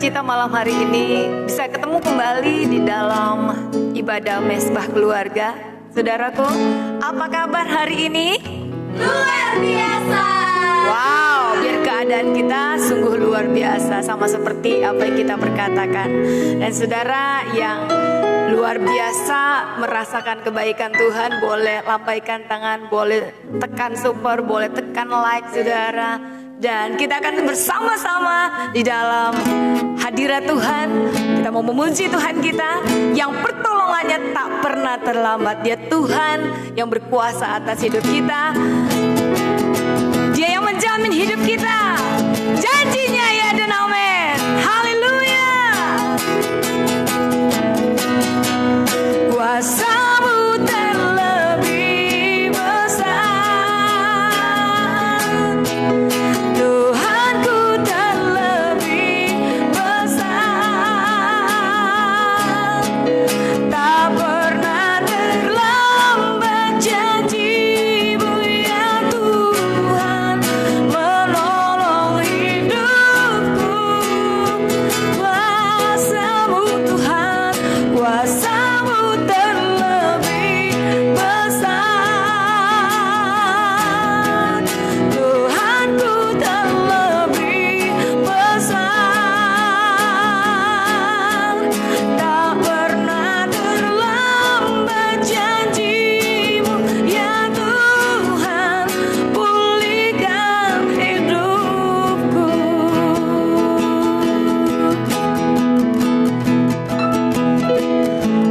sukacita malam hari ini bisa ketemu kembali di dalam ibadah mesbah keluarga. Saudaraku, apa kabar hari ini? Luar biasa. Wow, biar keadaan kita sungguh luar biasa, sama seperti apa yang kita perkatakan. Dan saudara yang luar biasa merasakan kebaikan Tuhan, boleh lambaikan tangan, boleh tekan super, boleh tekan like saudara. Dan kita akan bersama-sama di dalam hadirat Tuhan. Kita mau memuji Tuhan kita yang pertolongannya tak pernah terlambat. Dia Tuhan yang berkuasa atas hidup kita. Dia yang menjamin hidup kita. Janjinya ya dan amin. Haleluya. Kuasa-Mu terlebih besar, Tuhanku terlebih besar. Tak pernah terlambat janji-Mu ya Tuhan, menolong hidupku. Kuasa-Mu Tuhan, kuasa-Mu terlebih besar, Tuhanku terlebih besar. Tak pernah terlambat janji-Mu ya Tuhan, pulihkan hidupku.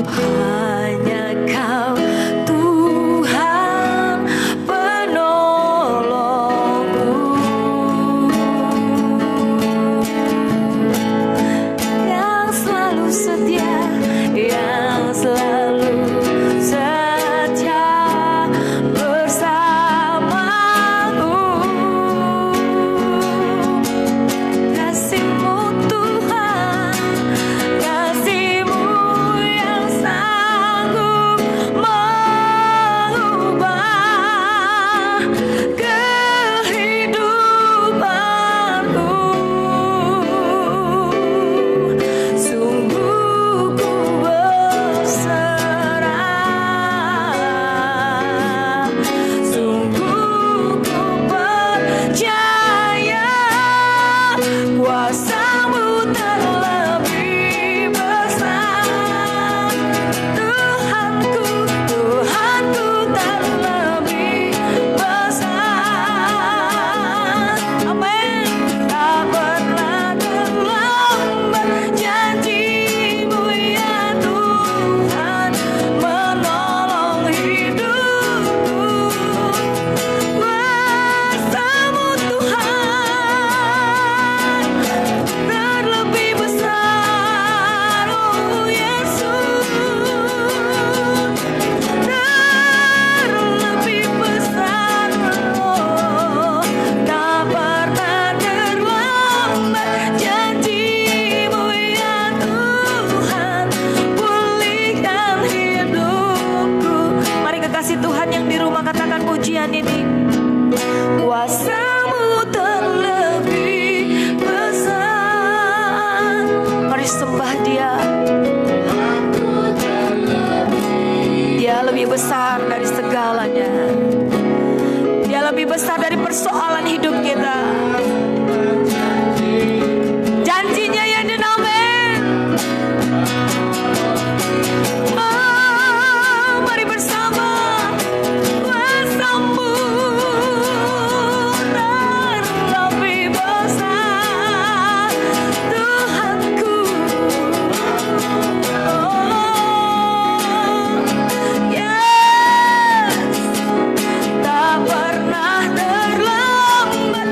Hanya Kau Tuhan penolongku, yang selalu setia, yang selalu setia bersamaku. Kasih-Mu Tuhan, kasih-Mu yang sanggup mengubah kehidupanku. Sungguh ku berserah, sungguh ku percaya. Kuasa-Mu terlebih besar, Tuhanku, Tuhanku terlebih besar. Amin. Tak pernah terlambat janji-Mu ya Tuhan, menolong hidupku. Kuasa-Mu Tuhan terlebih besar, oh Yesus, terlebih besar, oh. Tak pernah terlambat janji-Mu ya Tuhan, pulihkan hidupku. Mari kekasih Tuhan yang di rumah katakan pujian ini. Kuasa-Mu terlebih besar. Mari sembah Dia. Dia lebih besar dari segalanya. Dia lebih besar dari persoalan hidup kita. Janjinya ya dan amin. Oh, mari bersama. Kuasa-Mu terlebih besar, Tuhanku. Oh, yes. Tak pernah terlambat.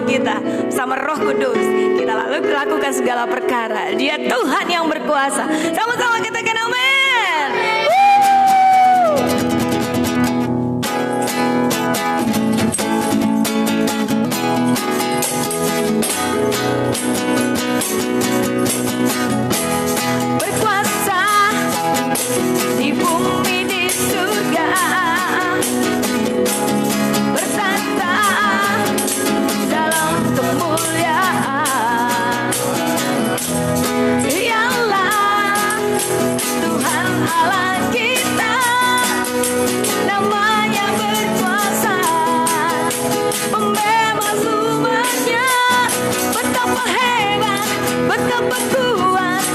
kita sama Roh Kudus, kita lalu lakukan segala perkara. Dia Tuhan yang berkuasa. Sama-sama katakan amin. Berkuasa di bumi di surga, bertata dalam kemuliaan. Dialah Tuhan Allah kita, namanya berkuasa, pembebas umatnya. Betapa hebat, betapa kuat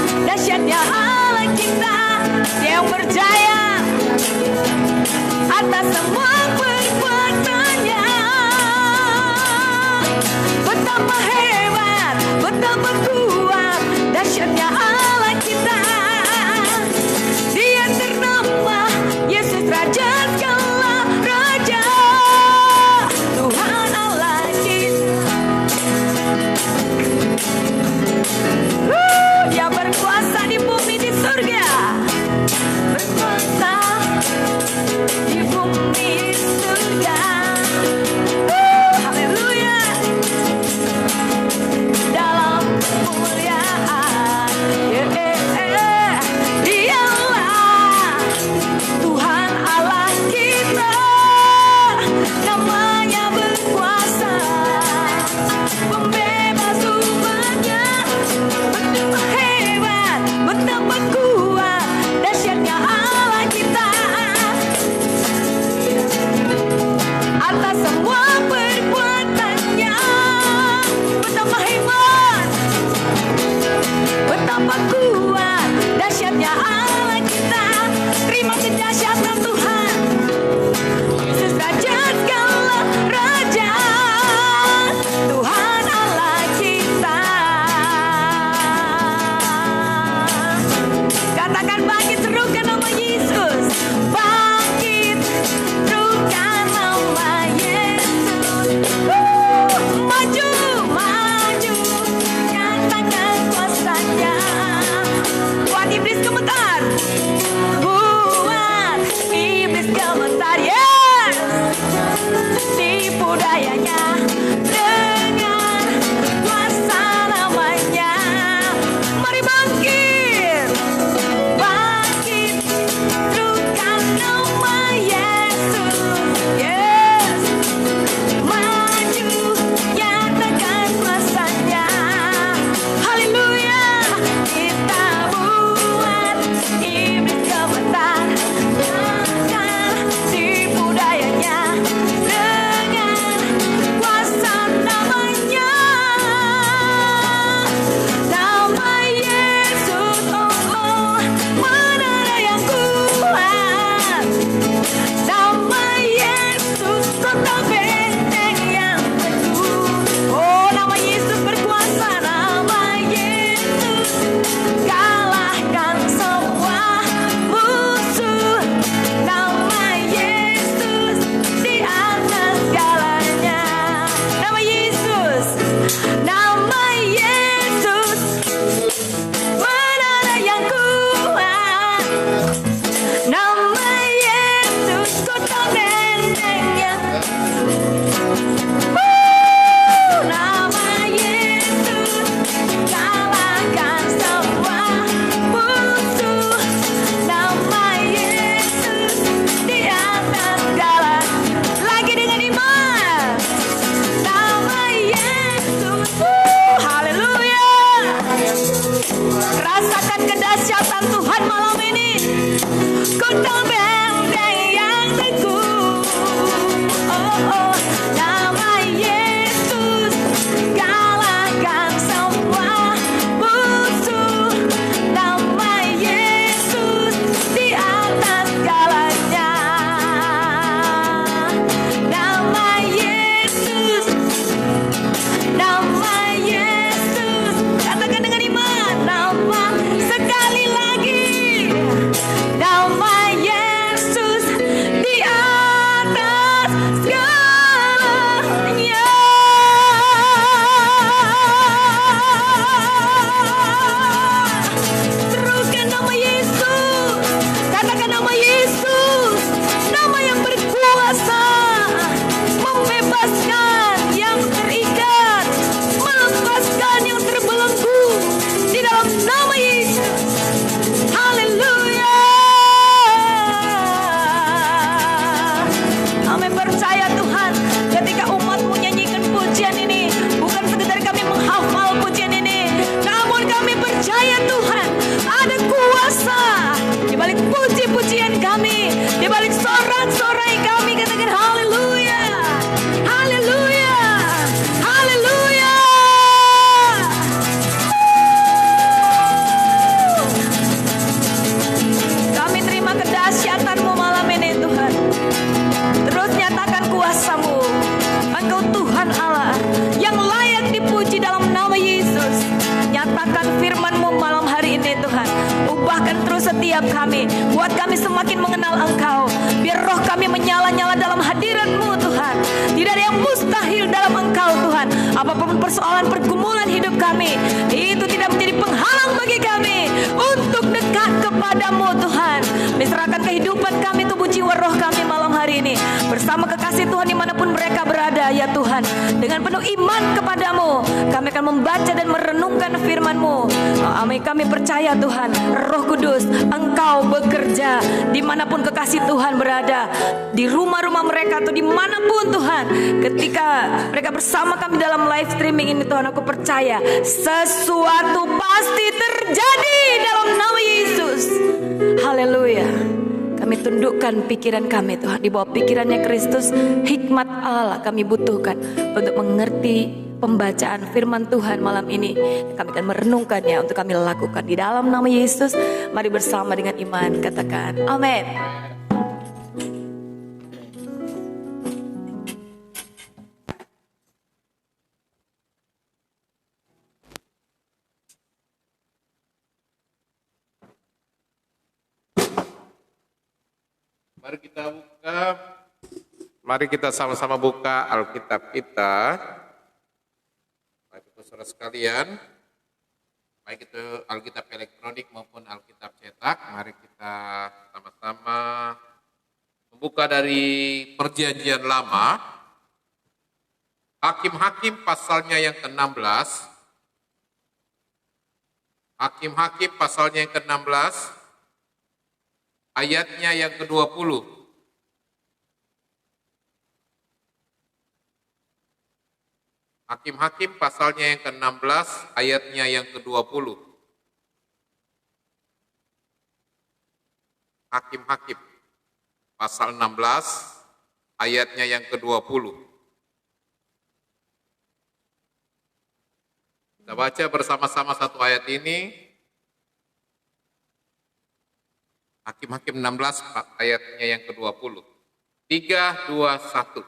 menyatakan firman-Mu malam hari ini Tuhan. Ubahkan terus setiap kami, buat kami semakin mengenal Engkau. Biar roh kami menyala-nyala dalam hadirat-Mu Tuhan. Tidak ada yang mustahil dalam Engkau Tuhan. Apapun persoalan pergumulan hidup kami, itu tidak menjadi penghalang bagi kami untuk dekat kepadamu Tuhan. Diserahkan kehidupan kami, tubuh jiwa roh kami malam hari ini bersama kekasih Tuhan dimanapun mereka berada ya Tuhan. Dengan penuh iman kepadamu kami akan membaca dan merenungkan firman-Mu. Kami percaya Tuhan, Roh Kudus Engkau bekerja dimanapun kekasih Tuhan berada, di rumah-rumah mereka atau dimanapun Tuhan. Ketika mereka bersama kami dalam live streaming ini Tuhan, aku percaya sesuatu pasti terjadi dalam nama Yesus. Haleluya. Kami tundukkan pikiran kami Tuhan di bawah pikirannya Kristus. Hikmat Allah kami butuhkan untuk mengerti pembacaan firman Tuhan malam ini. Kami akan merenungkannya untuk kami lakukan di dalam nama Yesus. Mari bersama dengan iman katakan amin. Mari kita sama-sama buka Alkitab kita. Baik itu saudara sekalian, baik itu Alkitab elektronik maupun Alkitab cetak, mari kita sama-sama membuka dari Perjanjian Lama, Hakim-Hakim pasalnya yang ke-16. Hakim-Hakim pasalnya yang ke-16, ayatnya yang ke-20. Hakim-Hakim pasalnya yang ke-16, ayatnya yang ke-20. Hakim-Hakim pasal 16, ayatnya yang ke-20. Kita baca bersama-sama satu ayat ini. Hakim-Hakim 16, ayatnya yang ke-20. 3, 2, 1.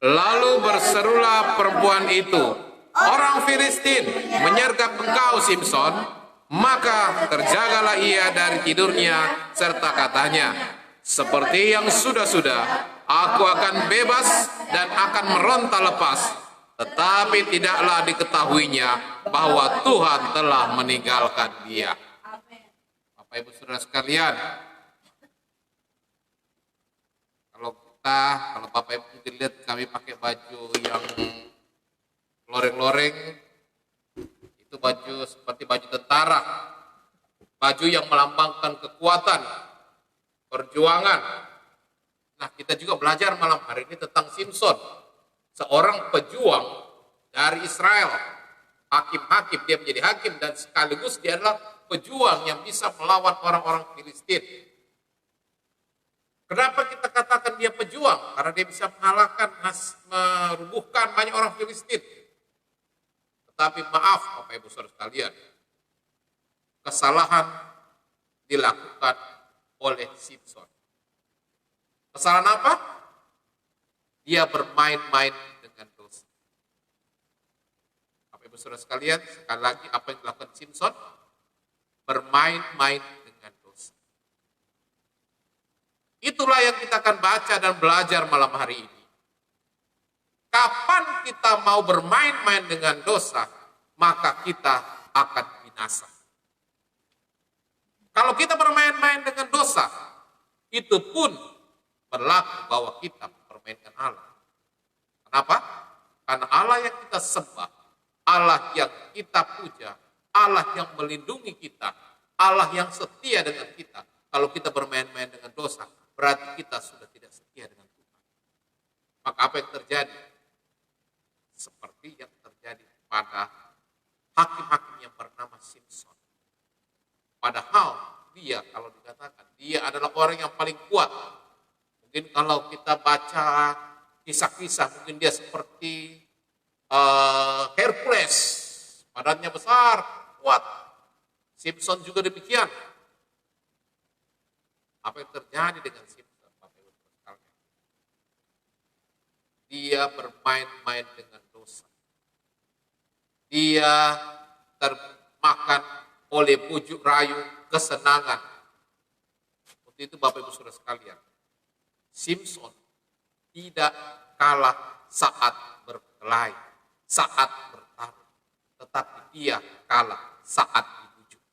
Lalu berserulah perempuan itu, orang Filistin menyergap engkau Simson, maka terjagalah ia dari tidurnya serta katanya, seperti yang sudah-sudah, aku akan bebas dan akan meronta lepas, tetapi tidaklah diketahuinya bahwa Tuhan telah meninggalkan dia. Bapak Ibu Saudara sekalian, kalau Bapak Ibu mungkin lihat kami pakai baju yang loreng-loreng, itu baju seperti baju tentara, baju yang melambangkan kekuatan, perjuangan. Nah, kita juga belajar malam hari ini tentang Simson, seorang pejuang dari Israel. Hakim-hakim, dia menjadi hakim dan sekaligus dia adalah pejuang yang bisa melawan orang-orang Filistin. Kenapa kita katakan dia pejuang? Karena dia bisa mengalahkan, merubuhkan banyak orang Filistin. Tetapi maaf Bapak Ibu Saudara sekalian, kesalahan dilakukan oleh Simson. Kesalahan apa? Dia bermain-main dengan dosa. Bapak Ibu Saudara sekalian, sekali lagi apa yang dilakukan Simson? Bermain-main dengan dosa. Itulah yang kita akan baca dan belajar malam hari ini. Kapan kita mau bermain-main dengan dosa, maka kita akan binasa. Kalau kita bermain-main dengan dosa, itu pun berlaku bahwa kita mempermainkan Allah. Kenapa? Karena Allah yang kita sembah, Allah yang kita puja, Allah yang melindungi kita, Allah yang setia dengan kita. Kalau kita bermain-main dengan dosa, berarti kita sudah tidak setia dengan Tuhan. Maka apa yang terjadi? Seperti yang terjadi pada hakim-hakim yang bernama Simson. Padahal dia, kalau dikatakan, dia adalah orang yang paling kuat. Mungkin kalau kita baca kisah-kisah, mungkin dia seperti Hercules, badannya besar, kuat. Simson juga demikian. Apa yang terjadi dengan Simson? Dia bermain-main dengan dosa. Dia makan oleh bujuk rayu kesenangan. Untuk itu Bapak Ibu Saudara sekalian, Simson tidak kalah saat berkelahi, saat bertarung, tetapi dia kalah saat dibujuk.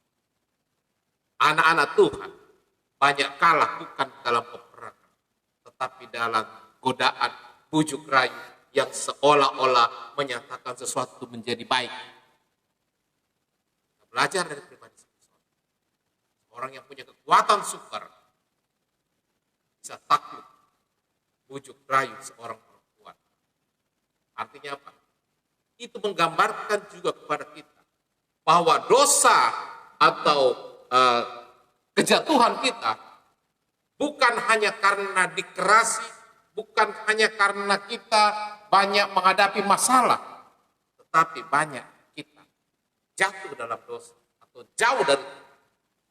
Anak-anak Tuhan banyak kalah bukan dalam peperangan, tetapi dalam godaan bujuk rayu yang seolah-olah menyatakan sesuatu menjadi baik. Kita belajar dari pribadi Simson. Orang yang punya kekuatan super bisa takluk bujuk rayu seorang perempuan. Artinya apa? Itu menggambarkan juga kepada kita bahwa dosa atau kejatuhan kita bukan hanya karena dikerasi, bukan hanya karena kita banyak menghadapi masalah, tetapi banyak kita jatuh dalam dosa atau jauh dari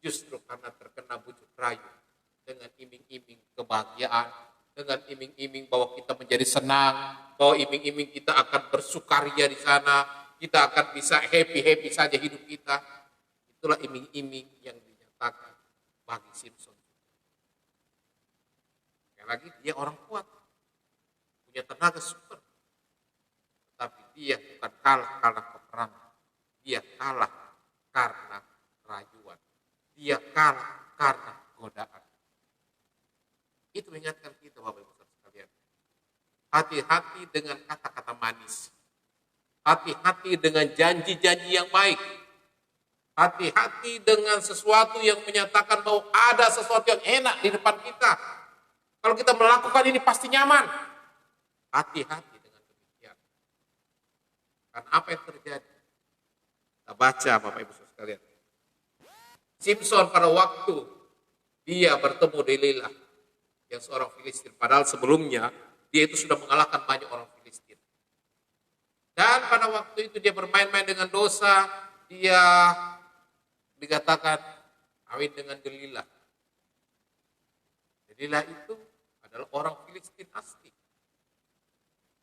justru karena terkena bujuk rayu dengan iming-iming kebahagiaan, dengan iming-iming bahwa kita menjadi senang, bahwa iming-iming kita akan bersukaria di sana, kita akan bisa happy-happy saja hidup kita. Itulah iming-iming yang dinyatakan bagi Simson. Sekali lagi, dia orang kuat, punya tenaga super, tetapi dia bukan kalah peperangan, dia kalah karena rayuan, dia kalah karena godaan. Itu mengingatkan kita Bapak Ibu sekalian. Hati-hati dengan kata-kata manis. Hati-hati dengan janji-janji yang baik. Hati-hati dengan sesuatu yang menyatakan bahwa ada sesuatu yang enak di depan kita. Kalau kita melakukan ini pasti nyaman. Hati-hati dengan demikian. Karena apa yang terjadi? Kita baca Bapak Ibu sekalian. Simson pada waktu dia bertemu Delilah, yang seorang Filistin. Padahal sebelumnya dia itu sudah mengalahkan banyak orang Filistin. Dan pada waktu itu dia bermain-main dengan dosa. Dia dikatakan kawin dengan Delilah. Delilah itu adalah orang Filistin asli.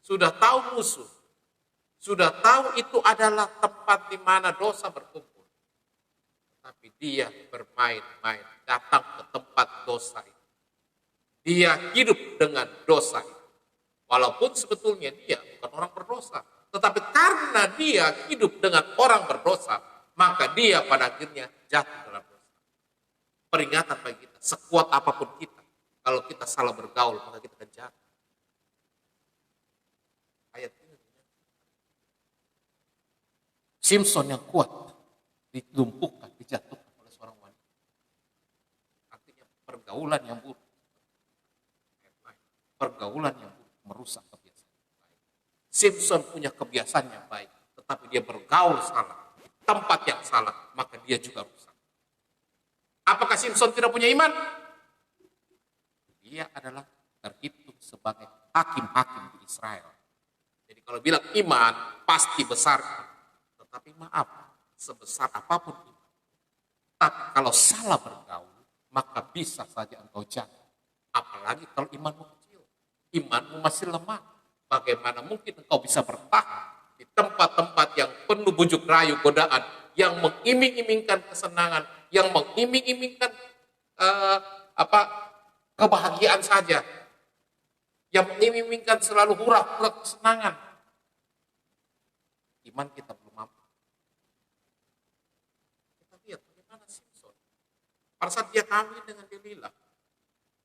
Sudah tahu musuh. Sudah tahu itu adalah tempat di mana dosa berkumpul. Tapi dia bermain-main datang ke tempat dosa itu. Dia hidup dengan dosa. Walaupun sebetulnya dia bukan orang berdosa. Tetapi karena dia hidup dengan orang berdosa, maka dia pada akhirnya jatuh dalam dosa. Peringatan bagi kita, sekuat apapun kita, kalau kita salah bergaul, maka kita akan jatuh. Ayat ini. Simson yang kuat, dilumpuhkan, dijatuhkan oleh seorang wanita. Artinya pergaulan yang buruk. Pergaulan yang merusak kebiasaan yang baik. Simson punya kebiasaan yang baik, tetapi dia bergaul salah, tempat yang salah, maka dia juga rusak. Apakah Simson tidak punya iman? Dia adalah terhitung sebagai hakim-hakim di Israel. Jadi kalau bilang iman, pasti besar. Tetapi maaf, sebesar apapun iman. Tapi kalau salah bergaul, maka bisa saja engkau jatuh. Apalagi kalau imanmu kecil, imanmu masih lemah. Bagaimana mungkin engkau bisa bertahan di tempat-tempat yang penuh bujuk rayu godaan, yang mengiming-imingkan kesenangan, yang mengiming-imingkan kebahagiaan saja, yang mengiming-imingkan selalu hura-hura kesenangan. Iman kita belum mampu. Kita lihat bagaimana Simson. Pada saat dia kawin dengan Delilah,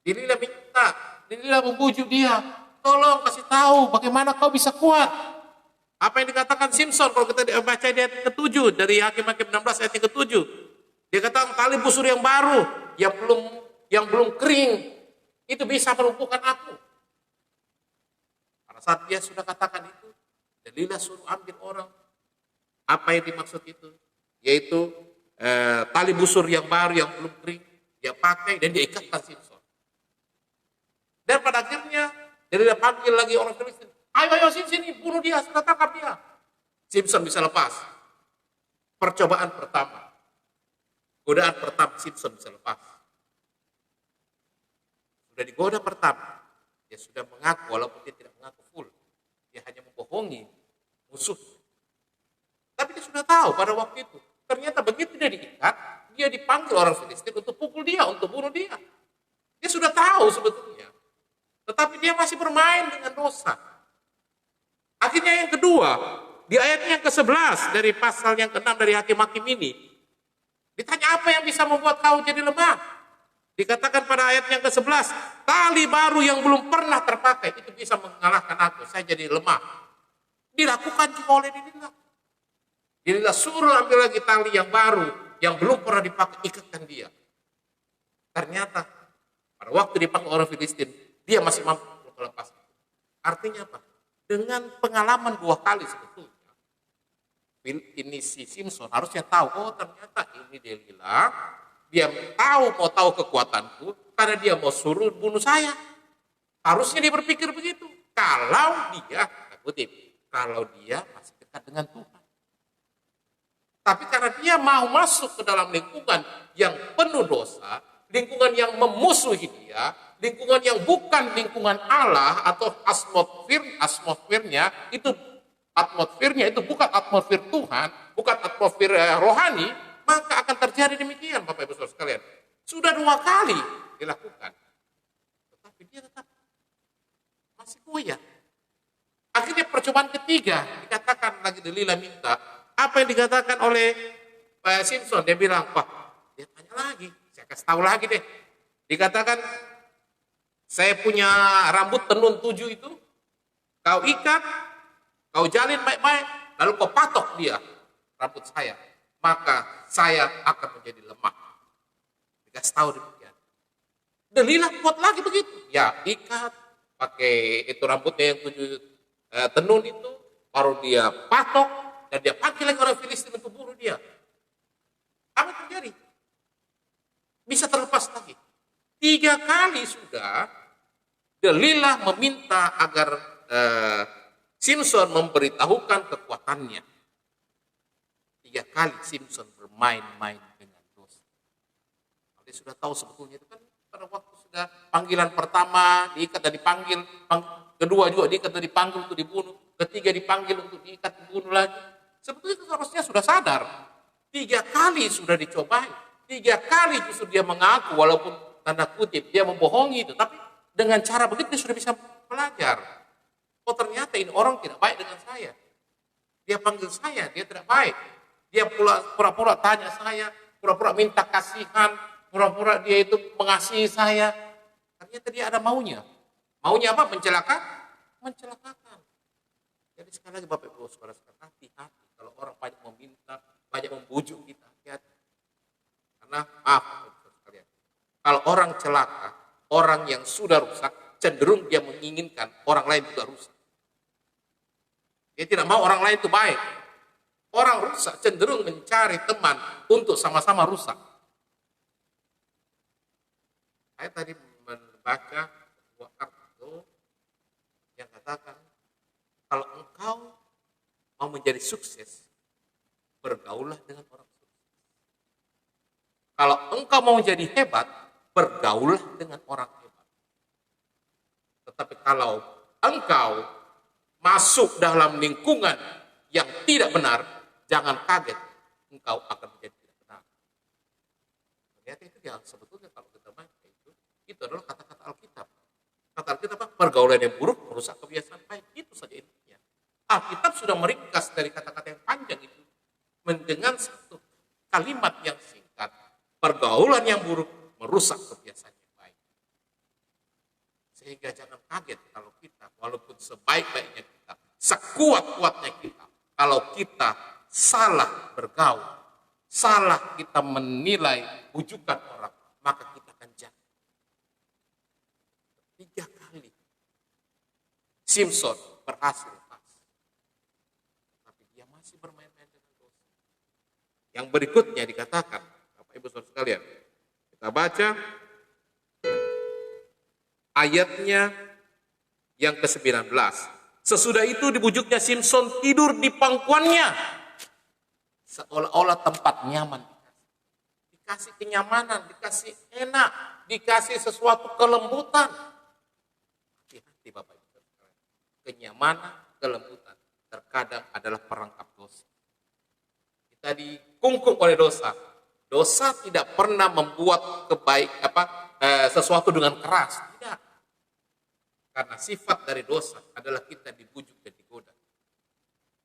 Delilah minta, Delilah membujuk dia, tolong kasih tahu bagaimana kau bisa kuat. Apa yang dikatakan Simson kalau kita baca di ayat ke-7 dari Hakim-Hakim 16 ayat ke-7. Dia katakan tali busur yang baru yang belum kering itu bisa melumpuhkan aku. Pada saat dia sudah katakan itu, Delilah suruh ambil orang. Apa yang dimaksud itu? Yaitu tali busur yang baru yang belum kering, dia pakai dan dia ikatkan Simson. Dan pada akhirnya Delilah panggil lagi orang Filistin. Ayo sini, bunuh dia, sudah tangkap dia. Simson bisa lepas. Percobaan pertama. Godaan pertama Simson bisa lepas. Sudah digoda pertama. Dia sudah mengaku walaupun dia tidak mengaku full. Dia hanya membohongi musuh. Tapi dia sudah tahu pada waktu itu Ternyata begitu dia diikat, dia dipanggil orang Filistin untuk pukul dia, untuk bunuh dia. Dia sudah tahu sebetulnya. Tetapi dia masih bermain dengan dosa. Akhirnya yang kedua, di ayatnya yang ke-11 dari pasal yang ke-6 dari Hakim-Hakim ini, ditanya apa yang bisa membuat kau jadi lemah? Dikatakan pada ayat yang ke-11, tali baru yang belum pernah terpakai, itu bisa mengalahkan aku, saya jadi lemah. Dilakukan juga oleh Delilah. Delilah suruh ambil lagi tali yang baru, yang belum pernah dipakai, ikatkan dia. Ternyata, pada waktu dipakai orang Filistin, dia masih mampu untuk melepas. Artinya apa? Dengan pengalaman 2 kali sebetulnya, ini si Simpson harusnya tahu, oh ternyata ini Delilah, dia mau tahu kekuatanku, karena dia mau suruh bunuh saya. Harusnya dia berpikir begitu. Kalau dia masih dekat dengan Tuhan. Tapi karena dia mau masuk ke dalam lingkungan yang penuh dosa, lingkungan yang memusuhi dia, lingkungan yang bukan lingkungan Allah atau atmosfernya itu bukan atmosfer Tuhan, bukan atmosfer rohani, maka akan terjadi demikian Bapak Ibu Saudara sekalian. Sudah 2 kali dilakukan. Tetapi dia tetap masih goyah. Akhirnya percobaan ketiga dikatakan lagi Delilah minta. Apa yang dikatakan oleh Pak Simpson? Dia bilang, Pak, dia tanya lagi. Saya kasih tahu lagi deh. Dikatakan, saya punya rambut tenun 7 itu. Kau ikat, kau jalin baik-baik. Lalu kau patok dia, rambut saya. Maka saya akan menjadi lemah. Dikasih tahu demikian. Delilah buat lagi begitu. Ya, ikat, pakai itu rambutnya yang 7 tenun itu. Baru dia patok. Dan dia panggil lagi orang Filistin untuk bunuh dia. Apa yang terjadi? Bisa terlepas lagi. 3 kali sudah Delilah meminta agar Simpson memberitahukan kekuatannya. 3 kali Simpson bermain-main dengan dosa. Dia sudah tahu sebetulnya itu kan pada waktu sudah panggilan pertama diikat dan dipanggil, kedua juga diikat dan dipanggil untuk dibunuh, ketiga dipanggil untuk diikat dibunuh lagi. Sebetulnya itu harusnya sudah sadar. 3 kali sudah dicobai. 3 kali justru dia mengaku walaupun tanda kutip dia membohongi itu. Tapi dengan cara begitu dia sudah bisa belajar. Oh ternyata ini orang tidak baik dengan saya. Dia panggil saya, dia tidak baik. Dia pura-pura tanya saya, pura-pura minta kasihan, pura-pura dia itu mengasihi saya. Ternyata dia ada maunya. Maunya apa? Mencelakakan. Jadi sekali lagi Bapak Ibu Saudara sekalian, hati-hati kalau orang banyak meminta, banyak membujuk kita, hati-hati. Karena maaf Bapak Ibu Saudara sekalian, kalau orang celaka, orang yang sudah rusak, cenderung dia menginginkan orang lain juga rusak. Dia tidak mau orang lain itu baik. Orang rusak cenderung mencari teman untuk sama-sama rusak. Saya tadi membaca sebuah artikel yang katakan, kalau engkau mau menjadi sukses, bergaullah dengan orang sukses. Kalau engkau mau menjadi hebat, bergaullah dengan orang hebat. Tetapi kalau engkau masuk dalam lingkungan yang tidak benar, jangan kaget, engkau akan menjadi tidak benar. Ternyata itu yang sebetulnya kalau kita baca itu adalah kata-kata Alkitab. Kata Alkitab apa? Pergaulan yang buruk merusak kebiasaan baik. Itu saja intinya. Alkitab sudah meringkas dari kata-kata yang panjang itu dengan satu kalimat yang singkat. Pergaulan yang buruk merusak kebiasaan yang baik. Sehingga jangan kaget kalau kita, walaupun sebaik-baiknya kita, sekuat-kuatnya kita, kalau kita salah bergaul, salah kita menilai bujukan orang, maka kita akan jatuh. 3 kali Simpson berhasil lepas. Tapi dia masih bermain-main dengan dosa. Yang berikutnya dikatakan, Bapak Ibu Saudara sekalian, kita baca ayatnya yang ke-19. Sesudah itu dibujuknya Simpson tidur di pangkuannya. Seolah-olah tempat nyaman. Dikasih kenyamanan, dikasih enak, dikasih sesuatu kelembutan. Hati-hati Bapak Ibu. Kenyamanan, kelembutan terkadang adalah perangkap dosa. Tadi dikungkung oleh dosa. Dosa tidak pernah membuat sesuatu dengan keras, tidak. Karena sifat dari dosa adalah kita dibujuk dan digoda.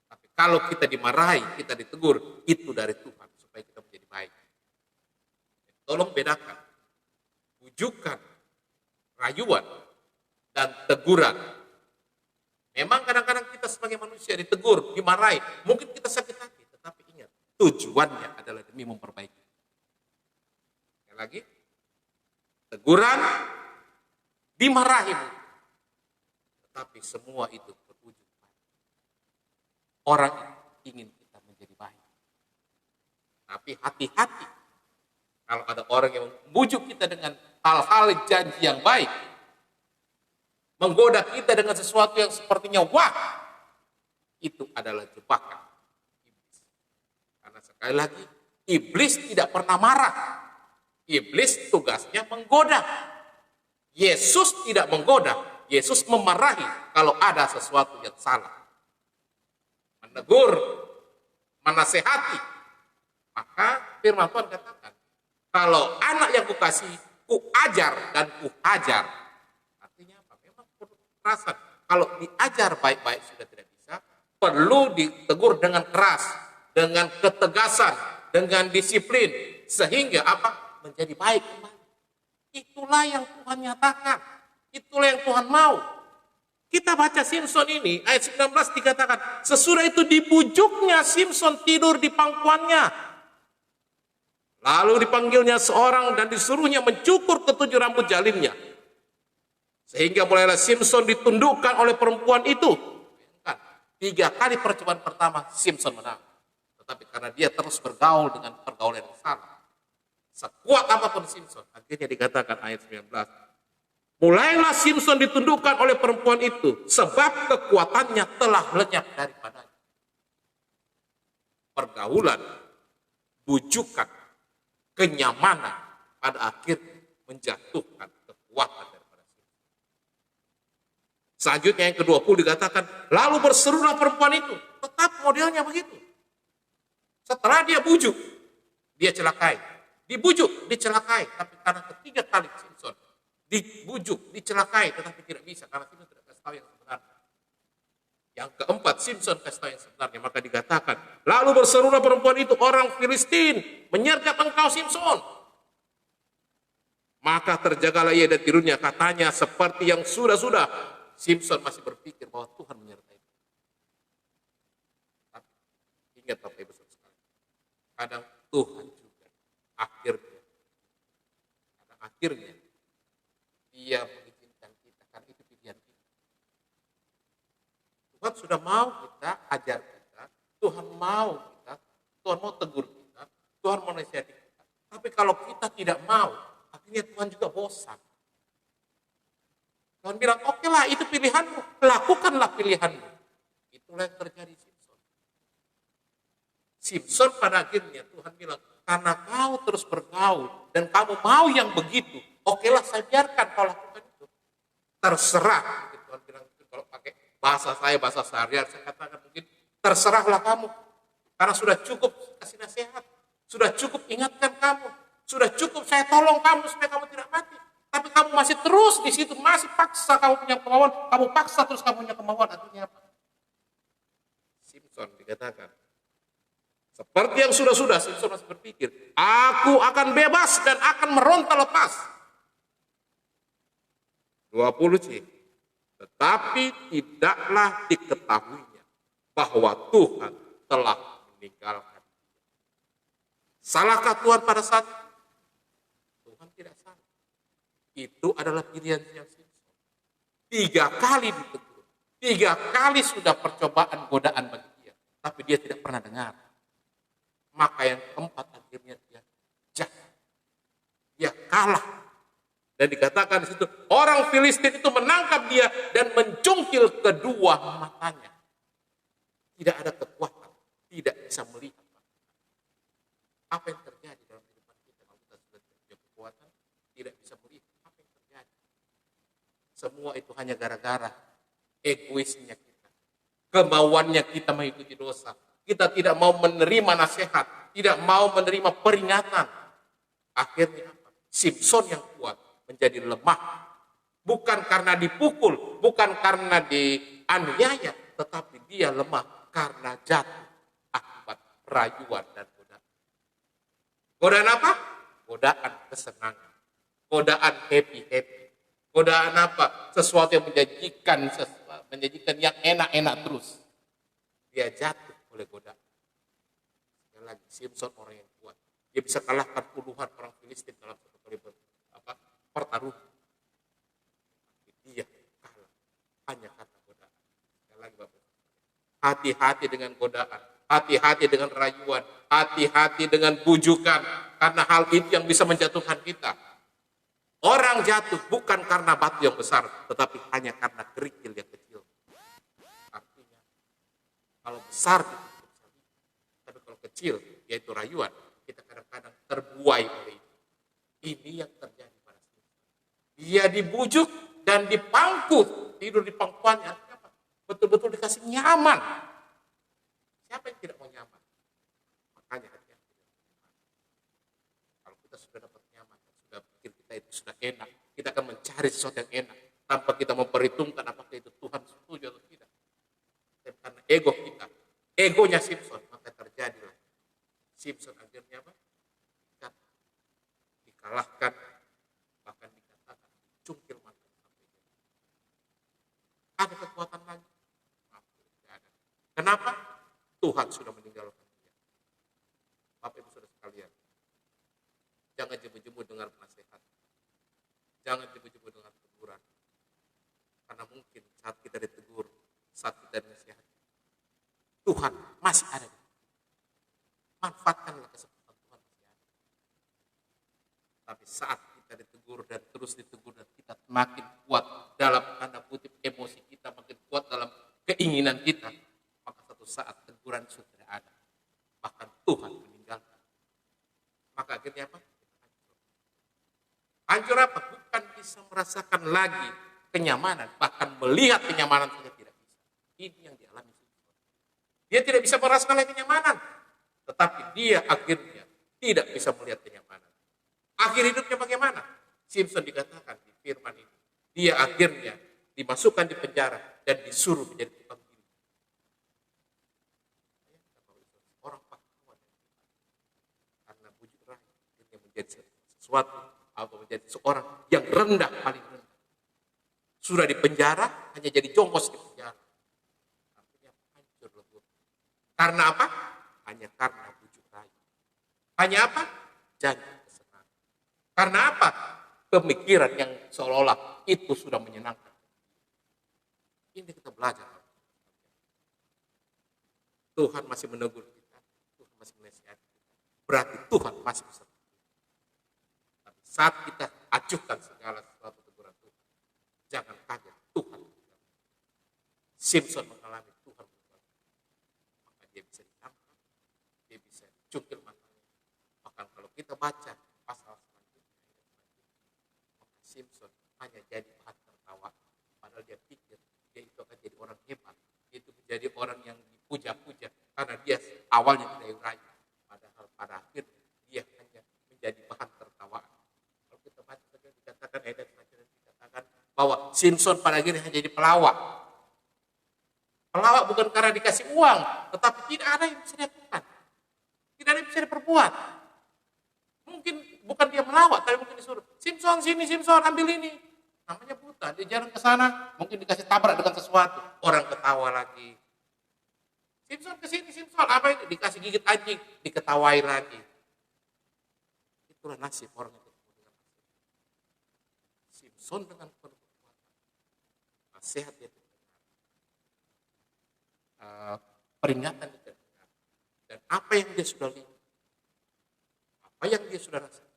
Tapi kalau kita dimarahi, kita ditegur, itu dari Tuhan supaya kita menjadi baik. Tolong bedakan bujukan, rayuan, dan teguran. Memang kadang-kadang kita sebagai manusia ditegur, dimarahi, mungkin kita sakit hati, tetapi ingat, tujuannya adalah demi memperbaiki. Sekali lagi, teguran, dimarahi, tetapi semua itu berujung baik. Orang ingin kita menjadi baik. Tapi hati-hati, kalau ada orang yang membujuk kita dengan hal-hal janji yang baik, menggoda kita dengan sesuatu yang sepertinya wah, itu adalah jebakan iblis. Karena sekali lagi, iblis tidak pernah marah. Iblis tugasnya menggoda. Yesus tidak menggoda. Yesus memarahi kalau ada sesuatu yang salah. Menegur, menasehati. Maka firman Tuhan katakan, kalau anak yang kukasih, kuajar dan kuhajar. Artinya apa? Memang perlu kekerasan. Kalau diajar baik-baik sudah tidak bisa, perlu ditegur dengan keras, dengan ketegasan, dengan disiplin, sehingga apa? Menjadi baik kembali. Itulah yang Tuhan nyatakan. Itulah yang Tuhan mau. Kita baca Simson ini, ayat 19 dikatakan, sesudah itu dibujuknya Simson tidur di pangkuannya. Lalu dipanggilnya seorang dan disuruhnya mencukur ketujuh rambut jalinnya. Sehingga mulailah Simson ditundukkan oleh perempuan itu. 3 kali percobaan pertama Simson menang. Tetapi karena dia terus bergaul dengan pergaulan yang salah, sekuat apapun Simson, akhirnya dikatakan ayat 19. Mulailah Simson ditundukkan oleh perempuan itu, sebab kekuatannya telah lenyap daripadanya. Pergaulan, bujukan, kenyamanan pada akhirnya menjatuhkan kekuatan daripada Simson. Selanjutnya yang ke-20 dikatakan, lalu berserulah perempuan itu. Tetap modelnya begitu. Setelah dia bujuk, dia celakai. Dibujuk, dicelakai. Tapi karena ketiga kali Simson dibujuk, dicelakai, tetapi tidak bisa. Karena Simson tidak kasih tahu yang sebenarnya. Yang keempat, Simson kasih tahu yang sebenarnya. Maka dikatakan, lalu berserulah perempuan itu, orang Filistin menyergap engkau Simson. Maka terjagalah ia dan tidurnya. Katanya seperti yang sudah-sudah. Simson masih berpikir bahwa Tuhan menyertai. Tapi ingat Bapak Ibu sekalian, kadang Tuhan juga akhirnya dia mengizinkan kita, karena itu pilihan kita. Tuhan sudah mau kita ajar kita, Tuhan mau tegur kita, Tuhan mau nasihati kita. Tapi kalau kita tidak mau, akhirnya Tuhan juga bosan. Tuhan bilang, oke lah, itu pilihanmu, lakukanlah pilihanmu. Itulah yang terjadi Simson. Simson pada akhirnya Tuhan bilang, karena kau terus bergaul dan kamu mau yang begitu, oke lah saya biarkan kau lakukan itu. Terserah, Tuhan bilang itu kalau pakai bahasa seharian, saya katakan mungkin terserahlah kamu. Karena sudah cukup kasih nasihat, sudah cukup ingatkan kamu, sudah cukup saya tolong kamu supaya kamu tidak mati. Tapi kamu masih terus di situ, masih paksa kamu punya kemauan, kamu paksa terus kamu punya kemauan, artinya apa? Simson dikatakan, seperti yang sudah-sudah, Simson masih berpikir, aku akan bebas dan akan meronta lepas. 20C. Tetapi tidaklah diketahuinya bahwa Tuhan telah meninggalkan dia. Salahkah Tuhan pada saat itu? Tuhan tidak salah. Itu adalah pilihan yang Simson. 3 kali ditegur. 3 kali sudah percobaan godaan bagi dia. Tapi dia tidak pernah dengar. Maka yang keempat akhirnya dia jatuh. Dia kalah. Dan dikatakan di situ, orang Filistin itu menangkap dia dan mencungkil kedua matanya. Tidak ada kekuatan, tidak bisa melihat. Apa yang terjadi dalam kehidupan kita kalau kita sudah tidak punya kekuatan, tidak bisa melihat apa yang terjadi. Semua itu hanya gara-gara egoisnya kita, kemauannya kita mengikuti dosa. Kita tidak mau menerima nasihat, tidak mau menerima peringatan. Akhirnya apa? Simpson yang kuat menjadi lemah. Bukan karena dipukul, bukan karena dianiaya, tetapi dia lemah karena jatuh akibat rayuan dan godaan. Godaan apa? Godaan kesenangan. Godaan happy-happy. Godaan apa? Sesuatu yang menjanjikan yang enak-enak terus. Dia jatuh oleh godaan. Sekali lagi, Simpson orang yang kuat. Dia bisa kalahkan puluhan orang Filistin dalam satu kali pertarungan. Dia kalah hanya karena godaan. Sekali lagi Bapak. Hati-hati dengan godaan. Hati-hati dengan rayuan. Hati-hati dengan bujukan. Karena hal itu yang bisa menjatuhkan kita. Orang jatuh bukan karena batu yang besar, tetapi hanya karena kerikil yang kecil. Artinya, kalau besar itu bisa, tapi kalau kecil, yaitu rayuan, kita kadang-kadang terbuai oleh itu. Ini yang terjadi pada Simpson. Dia dibujuk dan dipangku, tidur di pangkuannya. Artinya apa? Betul-betul dikasih nyaman. Siapa yang tidak mau nyaman? Makanya hati-hati. Kalau kita sudah dapat nyaman, sudah pikir kita itu sudah enak, kita akan mencari sesuatu yang enak tanpa kita memperhitungkan apakah itu Tuhan setuju atau tidak. Dan karena ego kita, egonya Simpson, maka terjadilah Simpson akhirnya apa? Dikalahkan, bahkan dikatakan cungkil mata sampai dia. Ada kekuatan lagi? Tidak ada. Kenapa? Tuhan sudah meninggalkan dia. Bapak Ibu Saudara sekalian, jangan jemu-jemu dengar nasihat. Jangan jemu-jemu dengar teguran. Karena mungkin saat kita ditegur, saat kita dinasihati, Tuhan masih ada. Manfaatkanlah kesempatan Tuhan masih ada. Tapi saat kita ditegur dan terus ditegur dan kita makin kuat dalam tanda kutip emosi kita, makin kuat dalam keinginan kita, maka satu saat teguran sudah tidak ada. Bahkan Tuhan meninggalkan. Maka akhirnya apa? Hancur apa? Bukan bisa merasakan lagi kenyamanan, bahkan melihat kenyamanan saja tidak bisa. Ini yang dialami Simpson. Dia tidak bisa merasakan lagi kenyamanan, tetapi dia akhirnya tidak bisa melihat kenyamanan. Akhir hidupnya bagaimana? Simpson dikatakan di firman ini, dia akhirnya dimasukkan di penjara dan disuruh menjadi tukang ginjal. Orang pahlawan karena bujuk rayu akhirnya menjadi sesuatu atau menjadi seorang yang rendah, paling rendah. Sudah di penjara, hanya jadi jongkos di penjara. Artinya hancur lebur. Karena apa? Hanya karena bujuk rayu. Hanya apa? Janji kesenangan. Karena apa? Pemikiran yang seolah-olah itu sudah menyenangkan. Ini kita belajar. Tuhan masih menegur kita. Tuhan masih menasihati kita. Berarti Tuhan masih beserta. Saat kita acuhkan segala sesuatu teguran Tuhan, jangan kaget Tuhan. Simpson mengalami Tuhan, maka dia bisa ditangkap, dia bisa cungkil matanya. Bahkan kalau kita baca pasal selanjutnya, maka Simpson hanya jadi bahan tertawa, padahal dia pikir dia itu akan jadi orang hebat, dia itu menjadi orang yang dipuja-puja, karena dia awalnya tidak rayu, padahal pada akhirnya dia hanya menjadi bahan tertawaan. Dikatakan ayat selanjutnya dikatakan bahwa Simpson pada akhirnya hanya jadi pelawak. Pelawak bukan karena dikasih uang, tetapi tidak ada yang bisa dilakukan. Tidak ada yang bisa diperbuat. Mungkin bukan dia melawak, tapi mungkin disuruh, Simpson sini, Simpson ambil ini. Namanya buta, dia jarang ke sana, mungkin dikasih tabrak dengan sesuatu. Orang ketawa lagi. Simpson ke sini, Simpson apa itu? Dikasih gigit anjing, diketawai lagi. Itulah nasib orang itu. Simpson dengan penuh kekuatan, nasihat dia dengar, peringatan dia dengar, dan apa yang dia sudah lihat, apa yang dia sudah rasakan,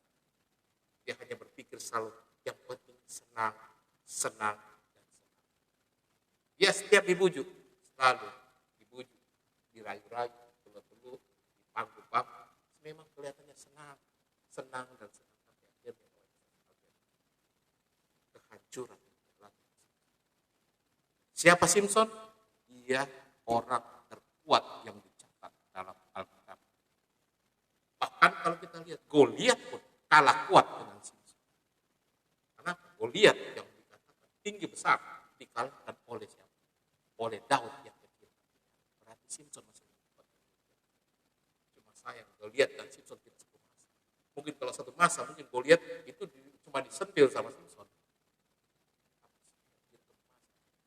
dia hanya berpikir selalu yang penting senang, senang, dan senang. Dia setiap dibujuk, selalu dibujuk, dirayu-rayu, peluk-peluk, dipangku-pangku, memang kelihatannya senang, senang dan senang. Kehancuran. Siapa Simpson? Dia orang terkuat yang dicatat dalam Alkitab. Bahkan kalau kita lihat Goliat pun kalah kuat dengan Simson. Kenapa? Goliat yang dikatakan tinggi besar dikalahkan oleh siapa? Oleh Daud yang kecil. Berarti Simson masih kuat. Cuma sayang Goliat dan Simson tidak satu masa. Mungkin kalau satu masa mungkin Goliat itu cuma disentil sama Simson.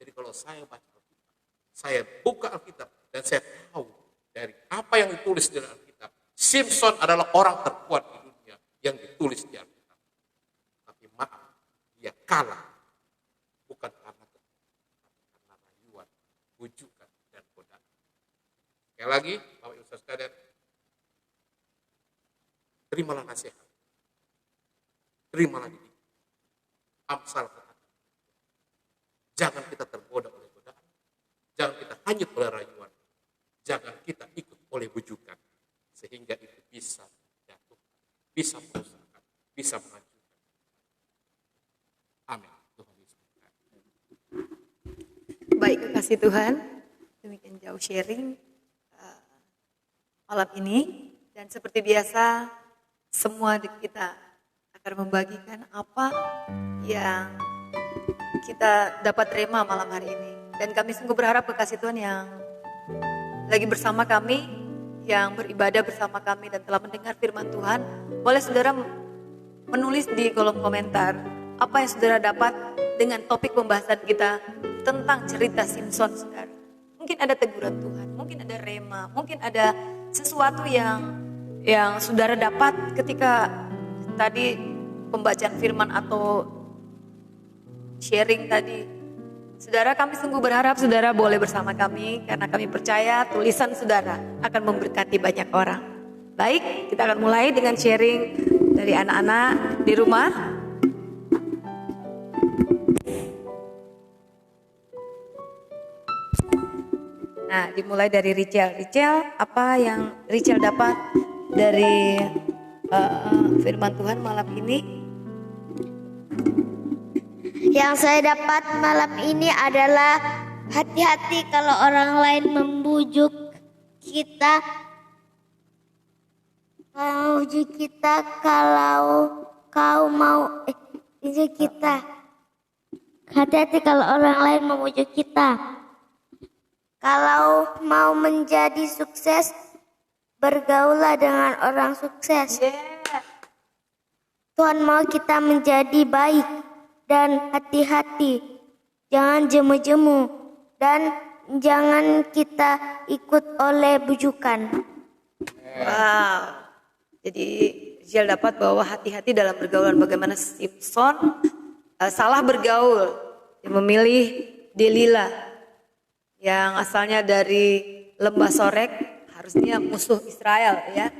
Jadi kalau saya baca Alkitab, saya buka Alkitab dan saya tahu dari apa yang ditulis di Alkitab, Simson adalah orang terkuat di dunia yang ditulis di Alkitab. Tapi maaf, dia kalah bukan karena rayuan, bujukan dan godaan. Sekali lagi, Bapak Ibu Saudara, terimalah nasihat, terimalah didikan, Amsal kata. Jangan kita tergoda oleh godaan. Jangan kita hanyut oleh rayuan. Jangan kita ikut oleh bujukan. Sehingga itu bisa menjatuhkan, bisa merusakkan, bisa menghancurkan. Amin. Tuhan Yesus memberkati. Baik, kasih Tuhan. Demikian jauh sharing malam ini. Dan seperti biasa, semua kita akan membagikan apa yang kita dapat terima malam hari ini. Dan kami sungguh berharap kekasih Tuhan yang lagi bersama kami, yang beribadah bersama kami dan telah mendengar firman Tuhan, boleh saudara menulis di kolom komentar apa yang saudara dapat dengan topik pembahasan kita tentang cerita Simson, saudara. Mungkin ada teguran Tuhan, mungkin ada rema, mungkin ada sesuatu yang saudara dapat ketika tadi pembacaan firman atau sharing tadi. Saudara, kami sungguh berharap saudara boleh bersama kami karena kami percaya tulisan saudara akan memberkati banyak orang. Baik, kita akan mulai dengan sharing dari anak-anak di rumah. Nah, dimulai dari Richel. Richel, apa yang Richel dapat dari firman Tuhan malam ini? Yang saya dapat malam ini adalah hati-hati kalau orang lain membujuk kita. Membujuk kita kalau kau mau bujuk kita. Hati-hati kalau orang lain membujuk kita. Kalau mau menjadi sukses, bergaulah dengan orang sukses. Tuhan mau kita menjadi baik. Dan hati-hati, jangan jemu-jemu, dan jangan kita ikut oleh bujukan. Wow, jadi Jill dapat bahwa hati-hati dalam bergaulan. Bagaimana Simson salah bergaul, dia memilih Delila yang asalnya dari lembah Sorek, harusnya musuh Israel, ya,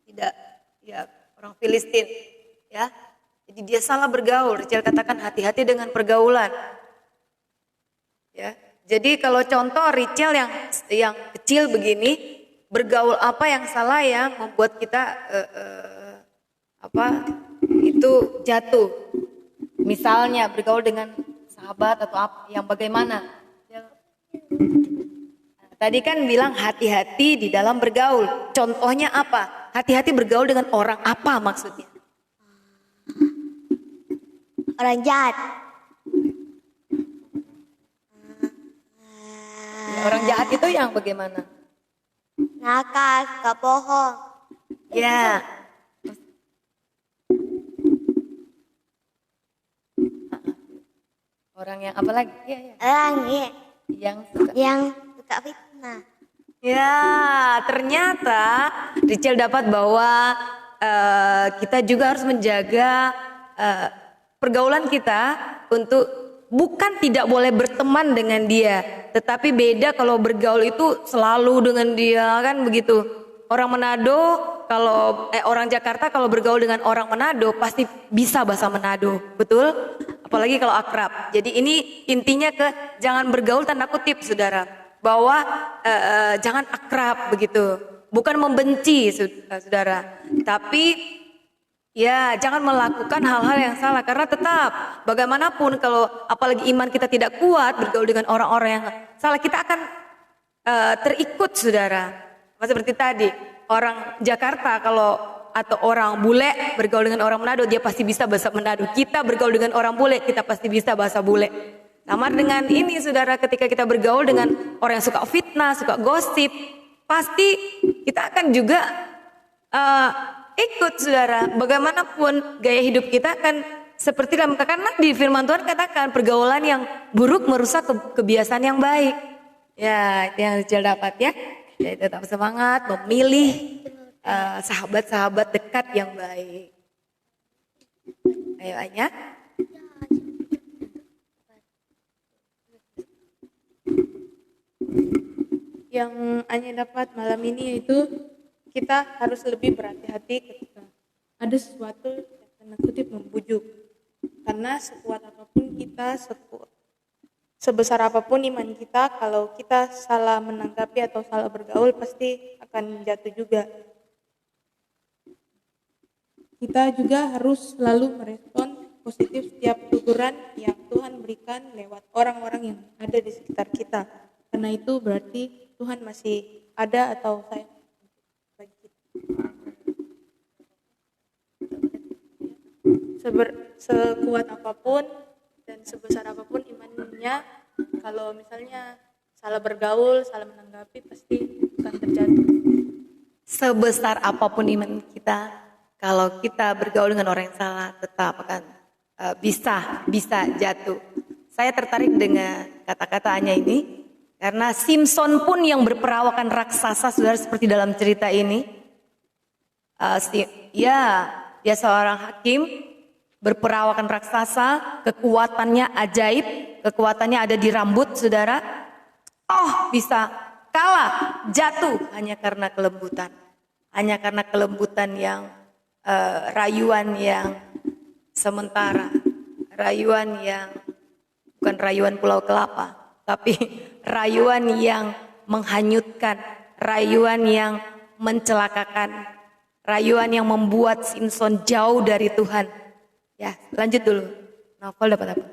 tidak, ya, orang Filistin, ya. Jadi dia salah bergaul. Richel katakan hati-hati dengan pergaulan. Ya. Jadi kalau contoh Richel yang kecil begini, bergaul apa yang salah yang membuat kita itu jatuh. Misalnya bergaul dengan sahabat atau apa yang bagaimana? Tadi kan bilang hati-hati di dalam bergaul. Contohnya apa? Hati-hati bergaul dengan orang apa maksudnya? Orang jahat. Orang jahat itu yang bagaimana? Nakal, gak bohong. Ya. Orang yang apa lagi? Ya. Orang yang suka fitnah. Ya, ternyata Richel dapat bahwa kita juga harus menjaga pergaulan kita untuk bukan tidak boleh berteman dengan dia, tetapi beda kalau bergaul itu selalu dengan dia, kan begitu. Orang Manado kalau orang Jakarta kalau bergaul dengan orang Manado pasti bisa bahasa Manado, betul? Apalagi kalau akrab. Jadi ini intinya ke jangan bergaul tanda kutip, saudara, bahwa jangan akrab begitu. Bukan membenci, saudara, tapi ya, jangan melakukan hal-hal yang salah karena tetap bagaimanapun kalau apalagi iman kita tidak kuat bergaul dengan orang-orang yang salah, kita akan terikut, saudara. Seperti tadi, orang Jakarta atau orang bule bergaul dengan orang Manado, dia pasti bisa bahasa Manado. Kita bergaul dengan orang bule, kita pasti bisa bahasa bule. Sama dengan ini saudara, ketika kita bergaul dengan orang yang suka fitnah, suka gosip, pasti kita akan juga ikut saudara. Bagaimanapun gaya hidup kita akan seperti dalam, karena di firman Tuhan katakan pergaulan yang buruk merusak kebiasaan yang baik. Ya, itu yang Rizal dapat ya. Jadi tetap semangat memilih sahabat-sahabat dekat yang baik. Ayo Anya. Yang Anya dapat malam ini yaitu kita harus lebih berhati-hati ketika ada sesuatu yang tanda kutip membujuk. Karena sekuat apapun kita, sebesar apapun iman kita, kalau kita salah menanggapi atau salah bergaul pasti akan jatuh juga. Kita juga harus selalu merespon positif setiap teguran yang Tuhan berikan lewat orang-orang yang ada di sekitar kita. Karena itu berarti Tuhan masih ada atau sayang bagi kita. Sekuat apapun dan sebesar apapun imannya, kalau misalnya salah bergaul, salah menanggapi, pasti akan terjatuh. Sebesar apapun iman kita, kalau kita bergaul dengan orang yang salah, tetap akan bisa jatuh. Saya tertarik dengan kata-katanya ini, karena Simpson pun yang berperawakan raksasa, saudara, seperti dalam cerita ini. Dia seorang hakim, berperawakan raksasa, kekuatannya ajaib, kekuatannya ada di rambut, saudara. Bisa kalah, jatuh hanya karena kelembutan. Hanya karena kelembutan yang rayuan yang sementara. Rayuan yang bukan rayuan Pulau Kelapa, tapi rayuan yang menghanyutkan, rayuan yang mencelakakan, rayuan yang membuat Simpson jauh dari Tuhan. Ya, lanjut dulu. Novel dapat apa?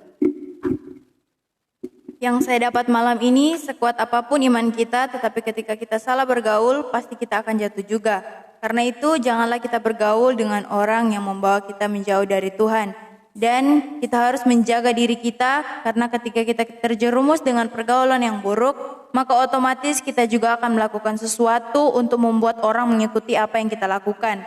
Yang saya dapat malam ini, sekuat apapun iman kita, tetapi ketika kita salah bergaul, pasti kita akan jatuh juga. Karena itu, janganlah kita bergaul dengan orang yang membawa kita menjauh dari Tuhan. Dan kita harus menjaga diri kita, karena ketika kita terjerumus dengan pergaulan yang buruk, maka otomatis kita juga akan melakukan sesuatu untuk membuat orang mengikuti apa yang kita lakukan.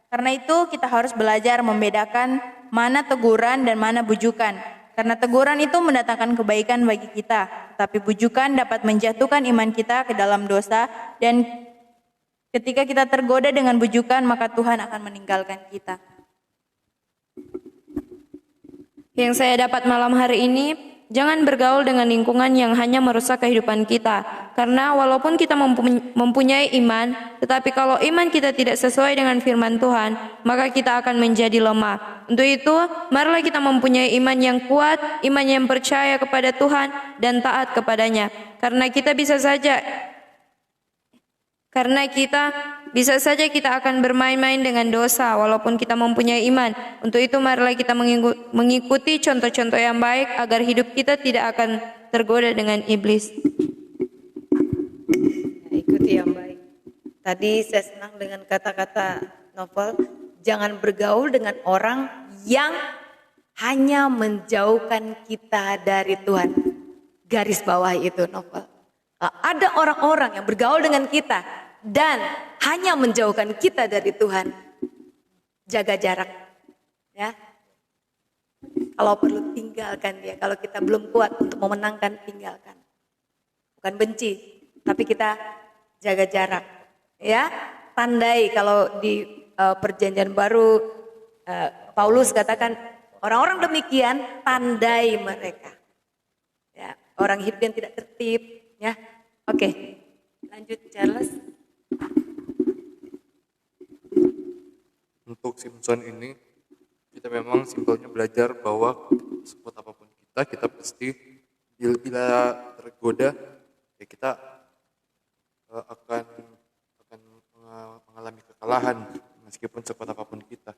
Karena itu, kita harus belajar membedakan mana teguran dan mana bujukan. Karena teguran itu mendatangkan kebaikan bagi kita, tapi bujukan dapat menjatuhkan iman kita ke dalam dosa, dan ketika kita tergoda dengan bujukan, maka Tuhan akan meninggalkan kita. Yang saya dapat malam hari ini, jangan bergaul dengan lingkungan yang hanya merusak kehidupan kita. Karena walaupun kita mempunyai iman, tetapi kalau iman kita tidak sesuai dengan firman Tuhan, maka kita akan menjadi lemah. Untuk itu, marilah kita mempunyai iman yang kuat, iman yang percaya kepada Tuhan dan taat kepadanya. Karena kita bisa saja kita akan bermain-main dengan dosa walaupun kita mempunyai iman. Untuk itu marilah kita mengikuti contoh-contoh yang baik agar hidup kita tidak akan tergoda dengan iblis. Ikuti yang baik. Tadi saya senang dengan kata-kata Novel, jangan bergaul dengan orang yang hanya menjauhkan kita dari Tuhan. Garis bawah itu Novel. Ada orang-orang yang bergaul dengan kita dan hanya menjauhkan kita dari Tuhan. Jaga jarak, ya. Kalau perlu tinggalkan dia. Kalau kita belum kuat untuk memenangkan, tinggalkan. Bukan benci, tapi kita jaga jarak, ya. Tandai kalau di Perjanjian Baru Paulus katakan orang-orang demikian tandai mereka. Ya, orang hidup yang tidak tertib, ya. Oke. Lanjut Charles. Untuk Simpson ini, kita memang simpelnya belajar bahwa sekuat apapun kita pasti bila tergoda, ya kita akan mengalami kekalahan meskipun sekuat apapun kita.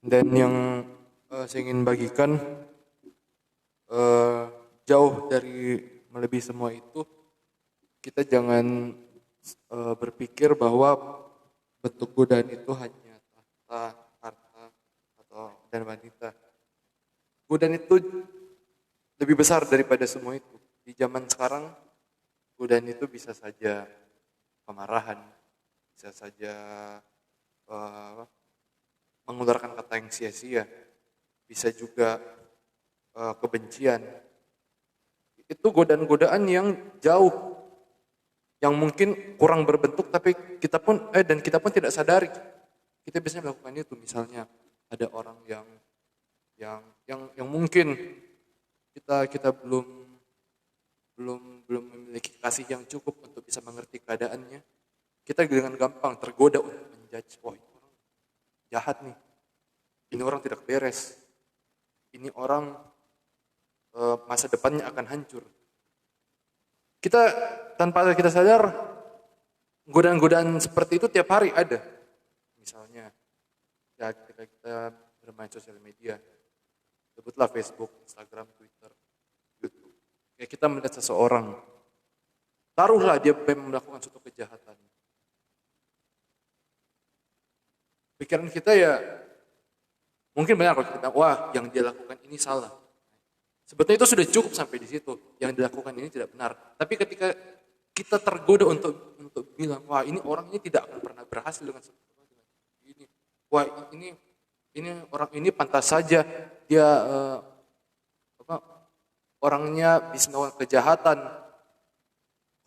Dan yang saya ingin bagikan, jauh dari melebihi semua itu, kita jangan berpikir bahwa bentuk godaan itu hanya tahta, harta, atau dan wanita. Godaan itu lebih besar daripada semua itu. Di zaman sekarang, godaan itu bisa saja kemarahan, bisa saja mengeluarkan kata yang sia-sia, bisa juga kebencian. Itu godaan-godaan yang jauh, yang mungkin kurang berbentuk, tapi kita pun tidak sadari kita biasanya melakukan itu. Misalnya ada orang yang mungkin kita belum memiliki kasih yang cukup untuk bisa mengerti keadaannya. Kita dengan gampang tergoda untuk menjudge, wah ini orang jahat nih, ini orang tidak beres, ini orang masa depannya akan hancur. Kita tanpa kita sadar, godaan-godaan seperti itu tiap hari ada. Misalnya, ya ketika kita bermain sosial media, sebutlah Facebook, Instagram, Twitter, YouTube. Kayak kita melihat seseorang, taruhlah dia melakukan suatu kejahatan. Pikiran kita ya, mungkin benar kalau kita, wah yang dia lakukan ini salah. Sebetulnya itu sudah cukup sampai di situ. Yang dilakukan ini tidak benar. Tapi ketika kita tergoda untuk bilang, wah ini orang ini tidak akan pernah berhasil dengan ini. Wah ini orang ini pantas saja dia orangnya bisa melakukan kejahatan,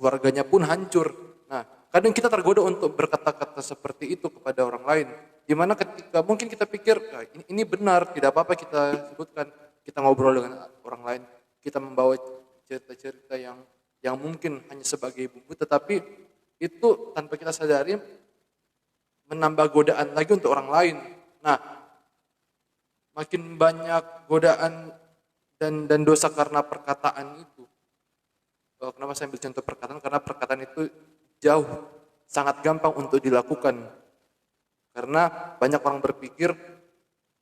keluarganya pun hancur. Nah, kadang kita tergoda untuk berkata-kata seperti itu kepada orang lain. Dimana ketika mungkin kita pikir, nah, ini benar, tidak apa-apa kita sebutkan. Kita ngobrol dengan orang lain, kita membawa cerita-cerita yang mungkin hanya sebagai bumbu, tetapi itu tanpa kita sadari menambah godaan lagi untuk orang lain. Nah, makin banyak godaan dan dosa karena perkataan itu. Kenapa saya ambil contoh perkataan? Karena perkataan itu jauh, sangat gampang untuk dilakukan. Karena banyak orang berpikir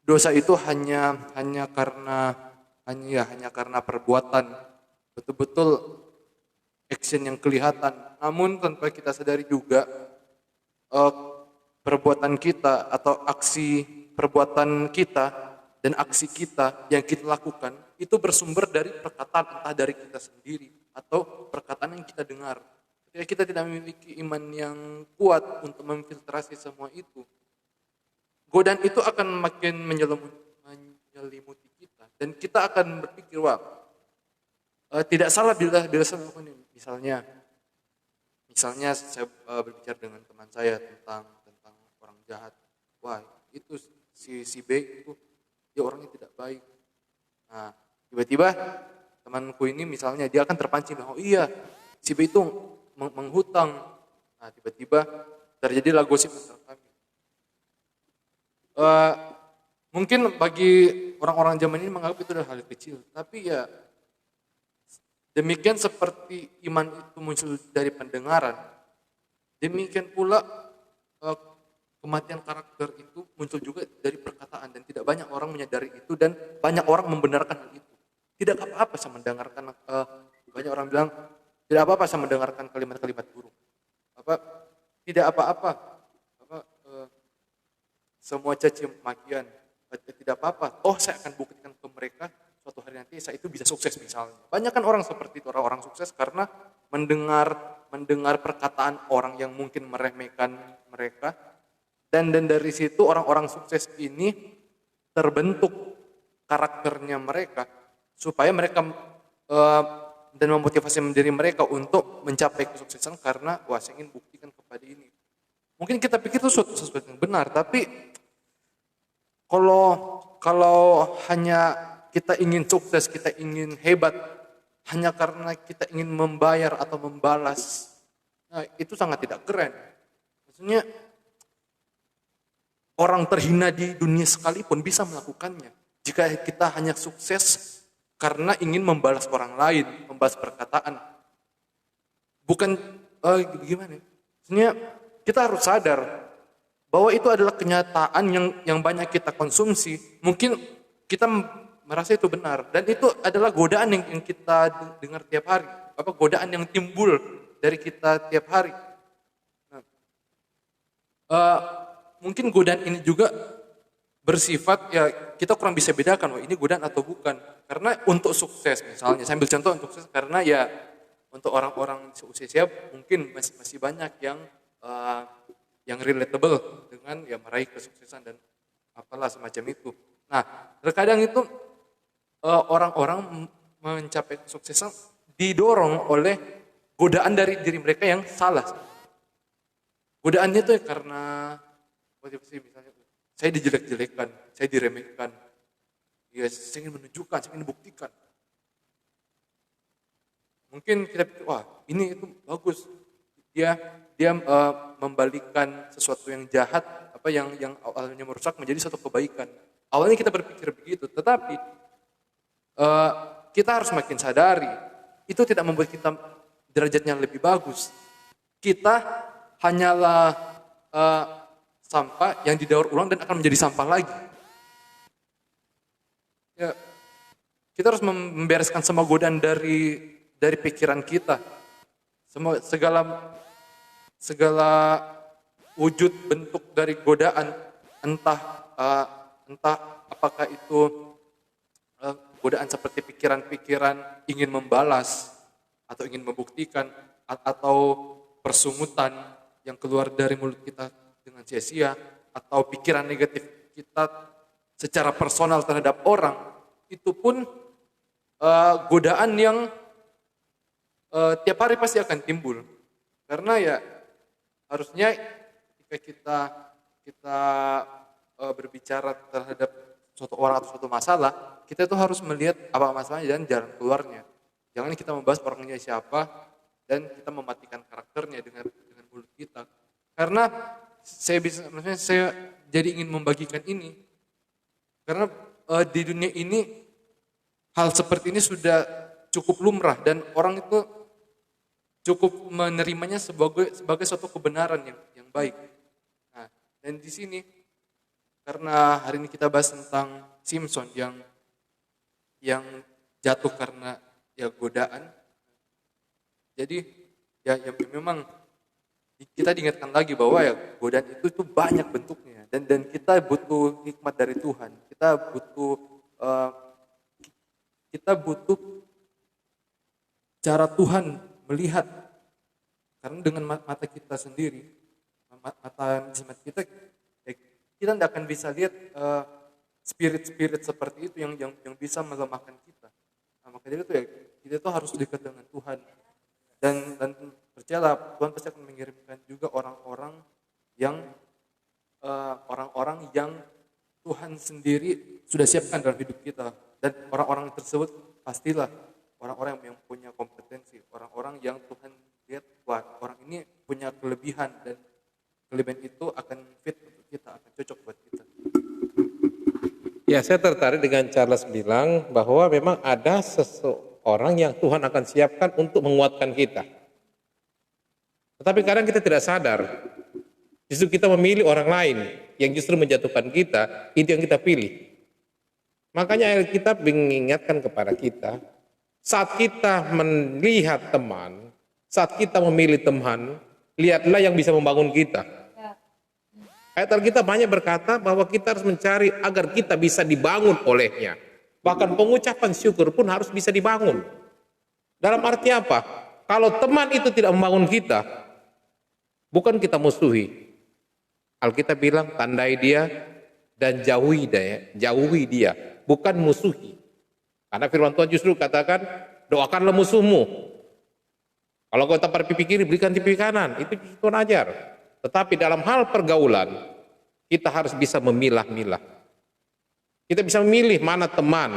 dosa itu hanya karena perbuatan, betul-betul action yang kelihatan. Namun tanpa kita sadari juga perbuatan kita atau aksi perbuatan kita dan aksi kita yang kita lakukan itu bersumber dari perkataan, entah dari kita sendiri atau perkataan yang kita dengar. Ketika kita tidak memiliki iman yang kuat untuk memfiltrasi semua itu, godaan itu akan makin menyelimuti kita dan kita akan berpikir, wah tidak salah bila saya melakukan ini. Misalnya saya berbicara dengan teman saya tentang orang jahat. Wah itu si B itu dia orangnya tidak baik. Nah tiba-tiba temanku ini misalnya dia akan terpancing, oh iya si B itu menghutang. Nah tiba-tiba terjadilah gosip antara kami. Mungkin bagi orang-orang zaman ini menganggap itu adalah hal kecil, tapi ya demikian seperti iman itu muncul dari pendengaran, demikian pula kematian karakter itu muncul juga dari perkataan dan tidak banyak orang menyadari itu dan banyak orang membenarkan hal itu. Tidak apa-apa saya mendengarkan, banyak orang bilang tidak apa-apa saya mendengarkan kalimat-kalimat buruk. Tidak apa-apa. Semua caci makian, tidak apa-apa. Oh saya akan buktikan ke mereka suatu hari nanti saya itu bisa sukses misalnya. Banyak kan orang seperti itu, orang-orang sukses karena mendengar perkataan orang yang mungkin meremehkan mereka. Dan dari situ orang-orang sukses ini terbentuk karakternya mereka supaya mereka dan memotivasi diri mereka untuk mencapai kesuksesan karena wah saya ingin buktikan kepada ini. Mungkin kita pikir itu sesuatu yang benar, tapi kalau hanya kita ingin sukses, kita ingin hebat, hanya karena kita ingin membayar atau membalas, nah itu sangat tidak keren. Maksudnya orang terhina di dunia sekalipun bisa melakukannya. Jika kita hanya sukses karena ingin membalas orang lain, membalas perkataan, bukan gimana? Maksudnya kita harus sadar bahwa itu adalah kenyataan yang banyak kita konsumsi. Mungkin kita merasa itu benar dan itu adalah godaan yang kita dengar tiap hari. Godaan yang timbul dari kita tiap hari. mungkin godaan ini juga bersifat ya kita kurang bisa bedakan, ini godaan atau bukan. Karena untuk sukses misalnya, saya ambil contoh untuk sukses, karena ya untuk orang-orang seusia mungkin masih banyak yang relatable dengan ya meraih kesuksesan dan apalah semacam itu. Nah, terkadang itu orang-orang mencapai kesuksesan didorong oleh godaan dari diri mereka yang salah. Godaannya itu ya karena misalnya saya dijelek-jelekan, saya diremehkan, ya saya ingin menunjukkan, saya ingin buktikan. Mungkin kita pikir, wah ini itu bagus, dia membalikkan sesuatu yang jahat, yang awalnya merusak menjadi suatu kebaikan. Awalnya kita berpikir begitu, tetapi kita harus makin sadari, itu tidak membuat kita derajatnya lebih bagus. Kita hanyalah sampah yang didaur ulang dan akan menjadi sampah lagi. Ya, kita harus membereskan semua godaan dari pikiran kita. Segala wujud bentuk dari godaan, entah apakah itu godaan seperti pikiran-pikiran ingin membalas atau ingin membuktikan, atau persungutan yang keluar dari mulut kita dengan sia-sia, atau pikiran negatif kita secara personal terhadap orang, itu pun godaan yang tiap hari pasti akan timbul. Karena ya harusnya ketika kita berbicara terhadap suatu orang atau suatu masalah, kita itu harus melihat apa masalahnya dan jalan keluarnya. Jangan kita membahas orangnya siapa dan kita mematikan karakternya dengan mulut kita. Karena saya jadi ingin membagikan ini karena di dunia ini hal seperti ini sudah cukup lumrah dan orang itu cukup menerimanya sebagai suatu kebenaran yang baik. Nah, dan di sini karena hari ini kita bahas tentang Simpson yang jatuh karena ya godaan. Jadi ya memang kita diingatkan lagi bahwa ya godaan itu banyak bentuknya dan kita butuh hikmat dari Tuhan. Kita butuh cara Tuhan melihat, karena dengan mata kita sendiri, mata jimat kita tidak akan bisa lihat spirit seperti itu yang bisa melemahkan kita. Nah, maka dari itu ya kita tuh harus dekat dengan Tuhan dan percayalah Tuhan pasti akan mengirimkan juga orang-orang yang Tuhan sendiri sudah siapkan dalam hidup kita, dan orang-orang tersebut pastilah orang-orang yang punya kompetensi, orang-orang yang Tuhan lihat wah orang ini punya kelebihan dan kelebihan itu akan fit untuk kita, akan cocok buat kita. Ya, saya tertarik dengan Charles bilang bahwa memang ada seseorang yang Tuhan akan siapkan untuk menguatkan kita. Tetapi kadang kita tidak sadar, justru kita memilih orang lain yang justru menjatuhkan kita, itu yang kita pilih. Makanya Alkitab mengingatkan kepada kita, saat kita melihat teman, saat kita memilih teman, lihatlah yang bisa membangun kita. Ayat Alkitab banyak berkata bahwa kita harus mencari agar kita bisa dibangun olehnya. Bahkan pengucapan syukur pun harus bisa dibangun. Dalam arti apa? Kalau teman itu tidak membangun kita, bukan kita musuhi. Alkitab bilang tandai dia dan jauhi dia, bukan musuhi. Karena firman Tuhan justru katakan, doakanlah musuhmu. Kalau kau tak berpikir, berikan pipi kanan. Itu Tuhan ajar. Tetapi dalam hal pergaulan, kita harus bisa memilah-milah. Kita bisa memilih mana teman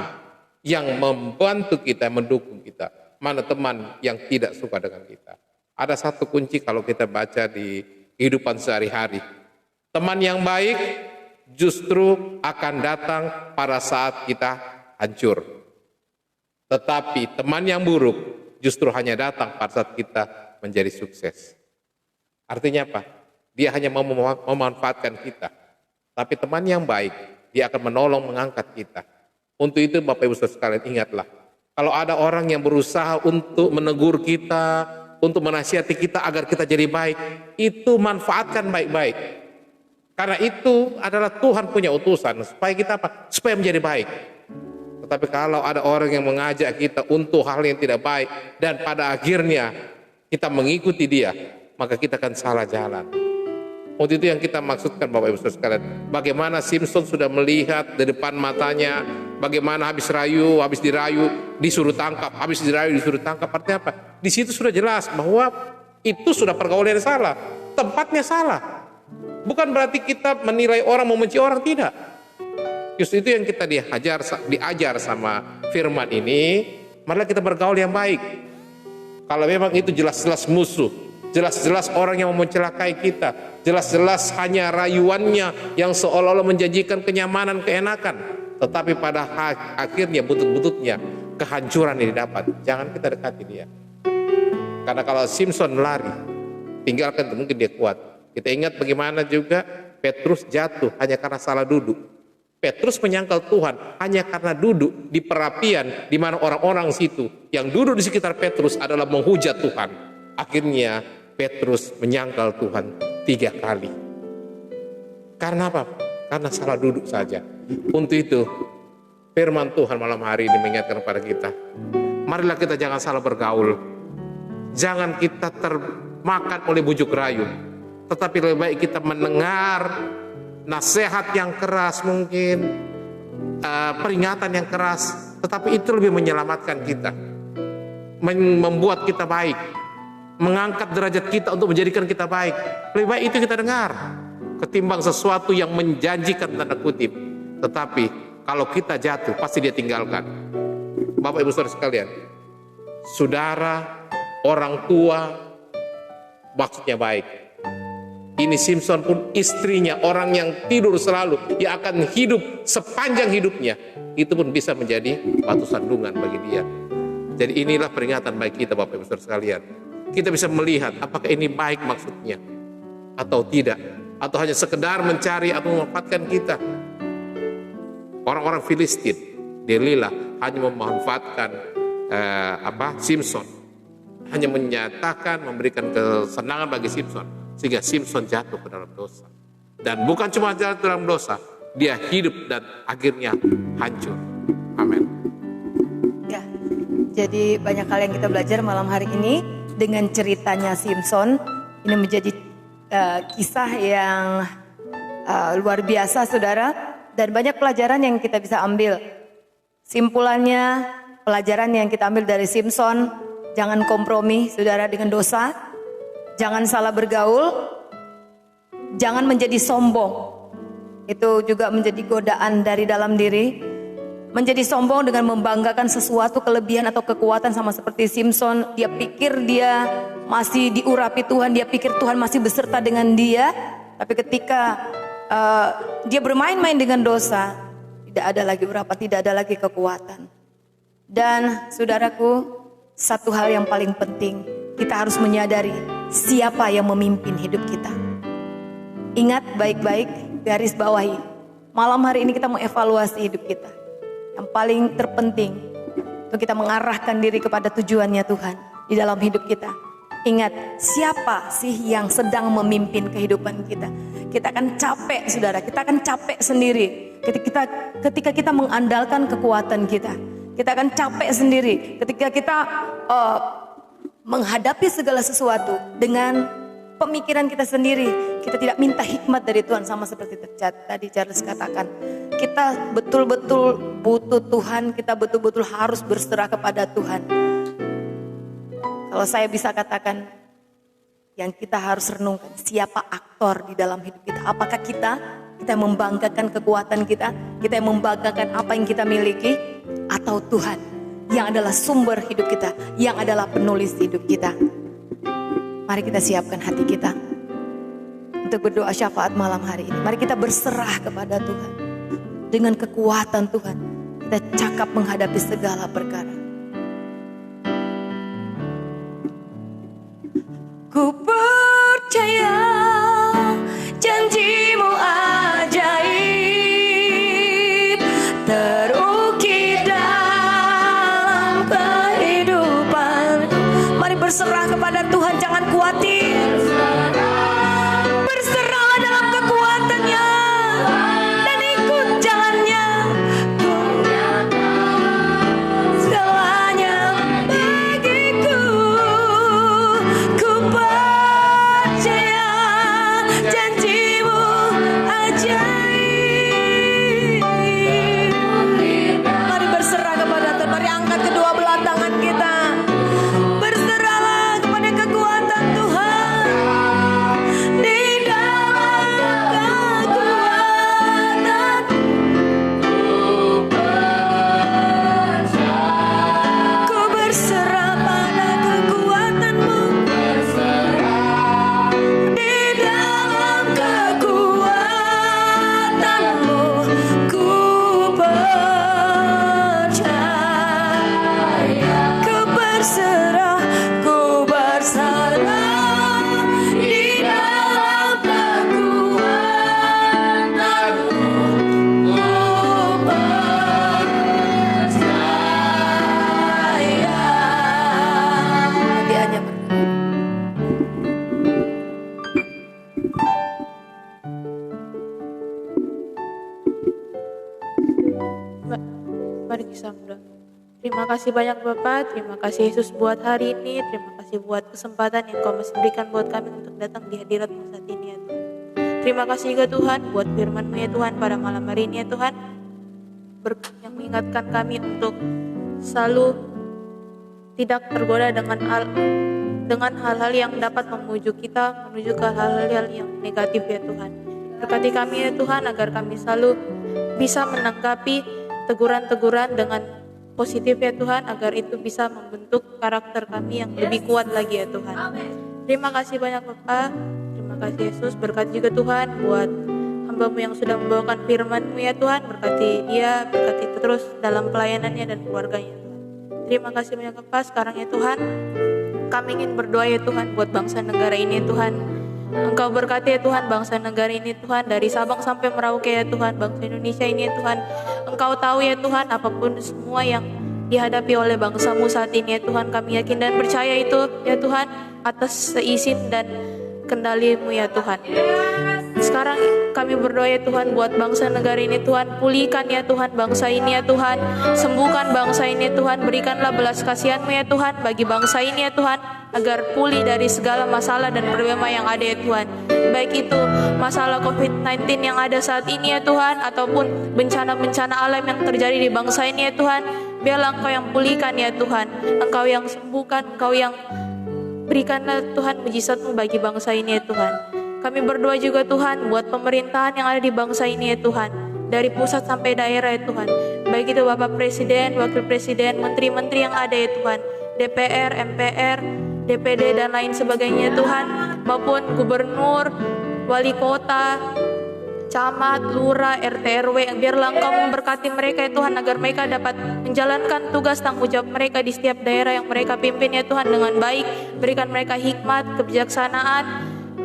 yang membantu kita, mendukung kita. Mana teman yang tidak suka dengan kita. Ada satu kunci kalau kita baca di kehidupan sehari-hari. Teman yang baik justru akan datang pada saat kita hancur. Tetapi teman yang buruk justru hanya datang pada saat kita menjadi sukses. Artinya apa? Dia hanya mau memanfaatkan kita. Tapi teman yang baik, dia akan menolong mengangkat kita. Untuk itu Bapak Ibu Saudara sekalian ingatlah. Kalau ada orang yang berusaha untuk menegur kita, untuk menasihati kita agar kita jadi baik, itu manfaatkan baik-baik. Karena itu adalah Tuhan punya utusan supaya kita apa? Supaya menjadi baik. Tetapi kalau ada orang yang mengajak kita untuk hal yang tidak baik dan pada akhirnya kita mengikuti dia, maka kita akan salah jalan. Untuk itu yang kita maksudkan Bapak Ibu Saudara sekalian. Bagaimana Simpson sudah melihat di depan matanya, bagaimana habis dirayu, disuruh tangkap, habis dirayu, disuruh tangkap. Artinya apa? Di situ sudah jelas bahwa itu sudah pergaulan yang salah, tempatnya salah. Bukan berarti kita menilai orang, membenci orang, tidak. Justru itu yang kita diajar sama firman ini. Marilah kita bergaul yang baik. Kalau memang itu jelas-jelas musuh, jelas-jelas orang yang mau mencelakai kita, jelas-jelas hanya rayuannya yang seolah-olah menjanjikan kenyamanan, keenakan, tetapi pada akhirnya butut-bututnya kehancuran yang didapat, jangan kita dekati dia. Karena kalau Simpson lari, tinggalkan, mungkin dia kuat. Kita ingat bagaimana juga Petrus jatuh hanya karena salah duduk. Petrus menyangkal Tuhan hanya karena duduk di perapian di mana orang-orang situ yang duduk di sekitar Petrus adalah menghujat Tuhan. Akhirnya Petrus menyangkal Tuhan 3 kali. Karena apa? Karena salah duduk saja. Untuk itu firman Tuhan malam hari ini mengingatkan kepada kita. Marilah kita jangan salah bergaul. Jangan kita termakan oleh bujuk rayu. Tetapi lebih baik kita mendengar nasihat yang keras mungkin, peringatan yang keras, tetapi itu lebih menyelamatkan kita, membuat kita baik, mengangkat derajat kita untuk menjadikan kita baik. Lebih baik itu kita dengar ketimbang sesuatu yang menjanjikan tanda kutip, tetapi kalau kita jatuh pasti dia tinggalkan. Bapak Ibu Saudara sekalian, saudara, orang tua maksudnya baik. Ini Simpson pun istrinya, orang yang tidur selalu, yang akan hidup sepanjang hidupnya, itu pun bisa menjadi batu sandungan bagi dia. Jadi inilah peringatan bagi kita Bapak Ibu Saudara sekalian. Kita bisa melihat apakah ini baik maksudnya atau tidak, atau hanya sekedar mencari atau memanfaatkan kita. Orang-orang Filistin, Delilah hanya memanfaatkan Simpson, hanya menyatakan, memberikan kesenangan bagi Simpson, sehingga Simpson jatuh ke dalam dosa. Dan bukan cuma jatuh dalam dosa, dia hidup dan akhirnya hancur. Amin. Ya, jadi banyak hal yang kita belajar malam hari ini dengan ceritanya Simpson. Ini menjadi kisah yang luar biasa, saudara. Dan banyak pelajaran yang kita bisa ambil. Simpulannya, pelajaran yang kita ambil dari Simpson, jangan kompromi, saudara, dengan dosa. Jangan salah bergaul, jangan menjadi sombong. Itu juga menjadi godaan dari dalam diri. Menjadi sombong dengan membanggakan sesuatu kelebihan atau kekuatan, sama seperti Simpson. Dia pikir dia masih diurapi Tuhan, dia pikir Tuhan masih beserta dengan dia. Tapi ketika dia bermain-main dengan dosa, tidak ada lagi urapan, tidak ada lagi kekuatan. Dan saudaraku, satu hal yang paling penting, kita harus menyadari siapa yang memimpin hidup kita. Ingat baik-baik, garis bawahi. Malam hari ini kita mau evaluasi hidup kita. Yang paling terpenting untuk kita mengarahkan diri kepada tujuannya Tuhan di dalam hidup kita. Ingat, siapa sih yang sedang memimpin kehidupan kita? Kita akan capek, saudara. Kita akan capek sendiri ketika kita mengandalkan kekuatan kita. Kita akan capek sendiri ketika kita menghadapi segala sesuatu dengan pemikiran kita sendiri. Kita tidak minta hikmat dari Tuhan, sama seperti tadi Charles katakan. Kita betul-betul butuh Tuhan, kita betul-betul harus berserah kepada Tuhan. Kalau saya bisa katakan, yang kita harus renungkan, siapa aktor di dalam hidup kita? Apakah kita yang membanggakan kekuatan kita yang membanggakan apa yang kita miliki, atau Tuhan yang adalah sumber hidup kita, yang adalah penulis hidup kita? Mari kita siapkan hati kita untuk berdoa syafaat malam hari ini. Mari kita berserah kepada Tuhan. Dengan kekuatan Tuhan, kita cakap menghadapi segala perkara. Ku percaya janjimu ajaib, terukir dalam kehidupan. Mari berserah kepada Tuhan, jangan khawatir. Berserahlah dalam kekuatan-Nya Mari kita berdoa. Terima kasih banyak Bapak, terima kasih Yesus buat hari ini, terima kasih buat kesempatan yang Kau masih berikan buat kami untuk datang di hadirat-Mu saat ini ya Tuhan. Terima kasih juga Tuhan buat firman-Mu ya Tuhan pada malam hari ini ya Tuhan, yang mengingatkan kami untuk selalu tidak tergoda dengan hal-hal yang dapat memuju kita menuju ke hal-hal yang negatif ya Tuhan. Berkati kami ya Tuhan agar kami selalu bisa menanggapi teguran-teguran dengan positif ya Tuhan, agar itu bisa membentuk karakter kami yang lebih kuat lagi ya Tuhan. Terima kasih banyak Bapak, terima kasih Yesus. Berkati juga Tuhan buat hamba-Mu yang sudah membawakan firman-Mu ya Tuhan, berkati dia, berkati terus dalam pelayanannya dan keluarganya Tuhan. Terima kasih banyak Bapak. Sekarang ya Tuhan, kami ingin berdoa ya Tuhan buat bangsa negara ini ya Tuhan. Engkau berkati ya Tuhan bangsa negara ini Tuhan, dari Sabang sampai Merauke ya Tuhan, bangsa Indonesia ini ya Tuhan. Engkau tahu ya Tuhan apapun semua yang dihadapi oleh bangsa-Mu saat ini ya Tuhan. Kami yakin dan percaya itu ya Tuhan atas seizin dan kendali-Mu ya Tuhan. Sekarang kami berdoa ya Tuhan buat bangsa negara ini Tuhan. Pulihkan ya Tuhan bangsa ini ya Tuhan. Sembuhkan bangsa ini ya Tuhan. Berikanlah belas kasihan-Mu ya Tuhan bagi bangsa ini ya Tuhan, agar pulih dari segala masalah dan problema yang ada ya Tuhan. Baik itu masalah COVID-19 yang ada saat ini ya Tuhan, ataupun bencana-bencana alam yang terjadi di bangsa ini ya Tuhan. Biarlah Engkau yang pulihkan ya Tuhan. Engkau yang sembuhkan, Engkau yang berikanlah Tuhan mujizat-Mu bagi bangsa ini ya Tuhan. Kami berdoa juga Tuhan buat pemerintahan yang ada di bangsa ini ya Tuhan, dari pusat sampai daerah ya Tuhan. Baik itu Bapak Presiden, Wakil Presiden, Menteri-Menteri yang ada ya Tuhan, DPR, MPR, DPD dan lain sebagainya Tuhan, maupun Gubernur, Wali Kota, Camat, Lurah, RT RW. Biarlah Engkau memberkati mereka ya Tuhan, agar mereka dapat menjalankan tugas tanggung jawab mereka di setiap daerah yang mereka pimpin ya Tuhan dengan baik. Berikan mereka hikmat, kebijaksanaan,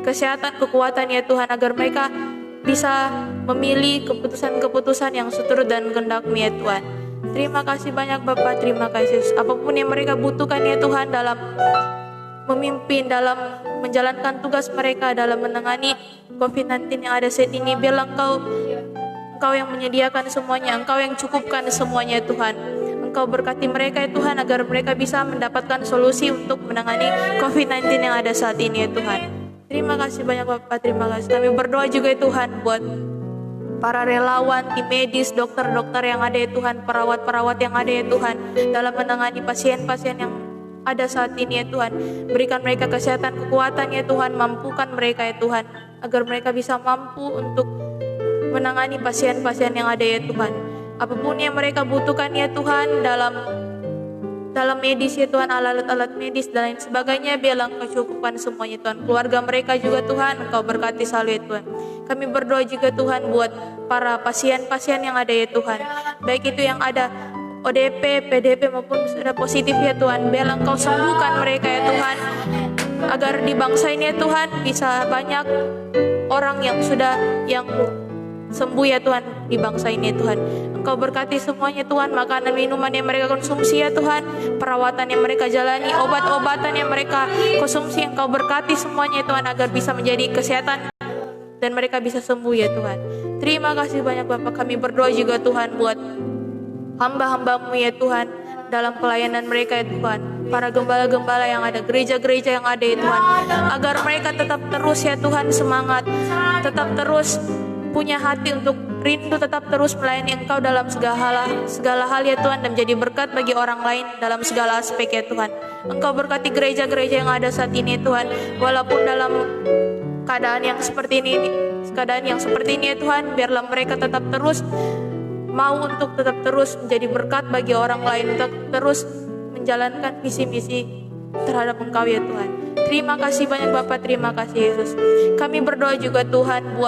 kesehatan, kekuatan ya Tuhan, agar mereka bisa memilih keputusan-keputusan yang seturut dan kehendak-Mu ya Tuhan. Terima kasih banyak Bapak, terima kasih. Apapun yang mereka butuhkan ya Tuhan dalam memimpin, dalam menjalankan tugas mereka, dalam menangani COVID-19 yang ada saat ini, biarlah Engkau yang menyediakan semuanya, Engkau yang cukupkan semuanya ya Tuhan. Engkau berkati mereka ya Tuhan, agar mereka bisa mendapatkan solusi untuk menangani COVID-19 yang ada saat ini ya Tuhan. Terima kasih banyak Bapak, terima kasih. Kami berdoa juga ya Tuhan buat para relawan, tim medis, dokter-dokter yang ada ya Tuhan, perawat-perawat yang ada ya Tuhan, dalam menangani pasien-pasien yang ada saat ini ya Tuhan. Berikan mereka kesehatan, kekuatan ya Tuhan, mampukan mereka ya Tuhan, agar mereka bisa mampu untuk menangani pasien-pasien yang ada ya Tuhan. Apapun yang mereka butuhkan ya Tuhan dalam medis ya Tuhan, alat-alat medis dan lain sebagainya, biarlah Engkau cukupkan semuanya Tuhan. Keluarga mereka juga Tuhan, Engkau berkati selalu ya Tuhan. Kami berdoa juga Tuhan buat para pasien-pasien yang ada ya Tuhan, baik itu yang ada ODP, PDP maupun sudah positif ya Tuhan. Biarlah Engkau sembuhkan mereka ya Tuhan, agar di bangsa ini ya Tuhan bisa banyak orang yang sembuh ya Tuhan di bangsa ini ya Tuhan. Engkau berkati semuanya Tuhan, makanan minuman yang mereka konsumsi ya Tuhan, perawatan yang mereka jalani, obat-obatan yang mereka konsumsi, Engkau berkati semuanya ya Tuhan, agar bisa menjadi kesehatan dan mereka bisa sembuh ya Tuhan. Terima kasih banyak Bapak. Kami berdoa juga Tuhan buat hamba-hamba-Mu ya Tuhan, dalam pelayanan mereka ya Tuhan, para gembala-gembala yang ada, gereja-gereja yang ada ya Tuhan, agar mereka tetap terus ya Tuhan semangat, tetap terus punya hati untuk rindu, tetap terus melayani Engkau dalam segala hal ya Tuhan, dan menjadi berkat bagi orang lain dalam segala aspek ya Tuhan. Engkau berkati gereja-gereja yang ada saat ini ya Tuhan, walaupun dalam keadaan yang seperti ini ya Tuhan, biarlah mereka tetap terus mau untuk tetap terus menjadi berkat bagi orang lain, untuk terus menjalankan visi-misi terhadap Engkau ya Tuhan. Terima kasih banyak Bapak, terima kasih Yesus. Kami berdoa juga Tuhan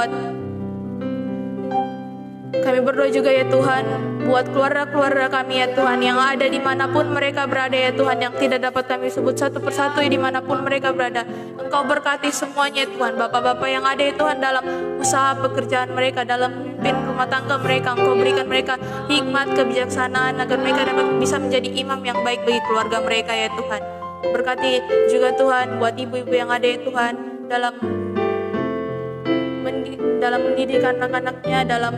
ya Tuhan buat keluarga-keluarga kami ya Tuhan, yang ada dimanapun mereka berada ya Tuhan, yang tidak dapat kami sebut satu persatu ya, dimanapun mereka berada. Engkau berkati semuanya ya Tuhan, bapak-bapak yang ada ya Tuhan dalam usaha pekerjaan mereka, dalam memimpin rumah tangga mereka. Engkau berikan mereka hikmat, kebijaksanaan, agar mereka dapat bisa menjadi imam yang baik bagi keluarga mereka ya Tuhan. Berkati juga Tuhan buat ibu-ibu yang ada ya Tuhan, dalam mendidik anak-anaknya, dalam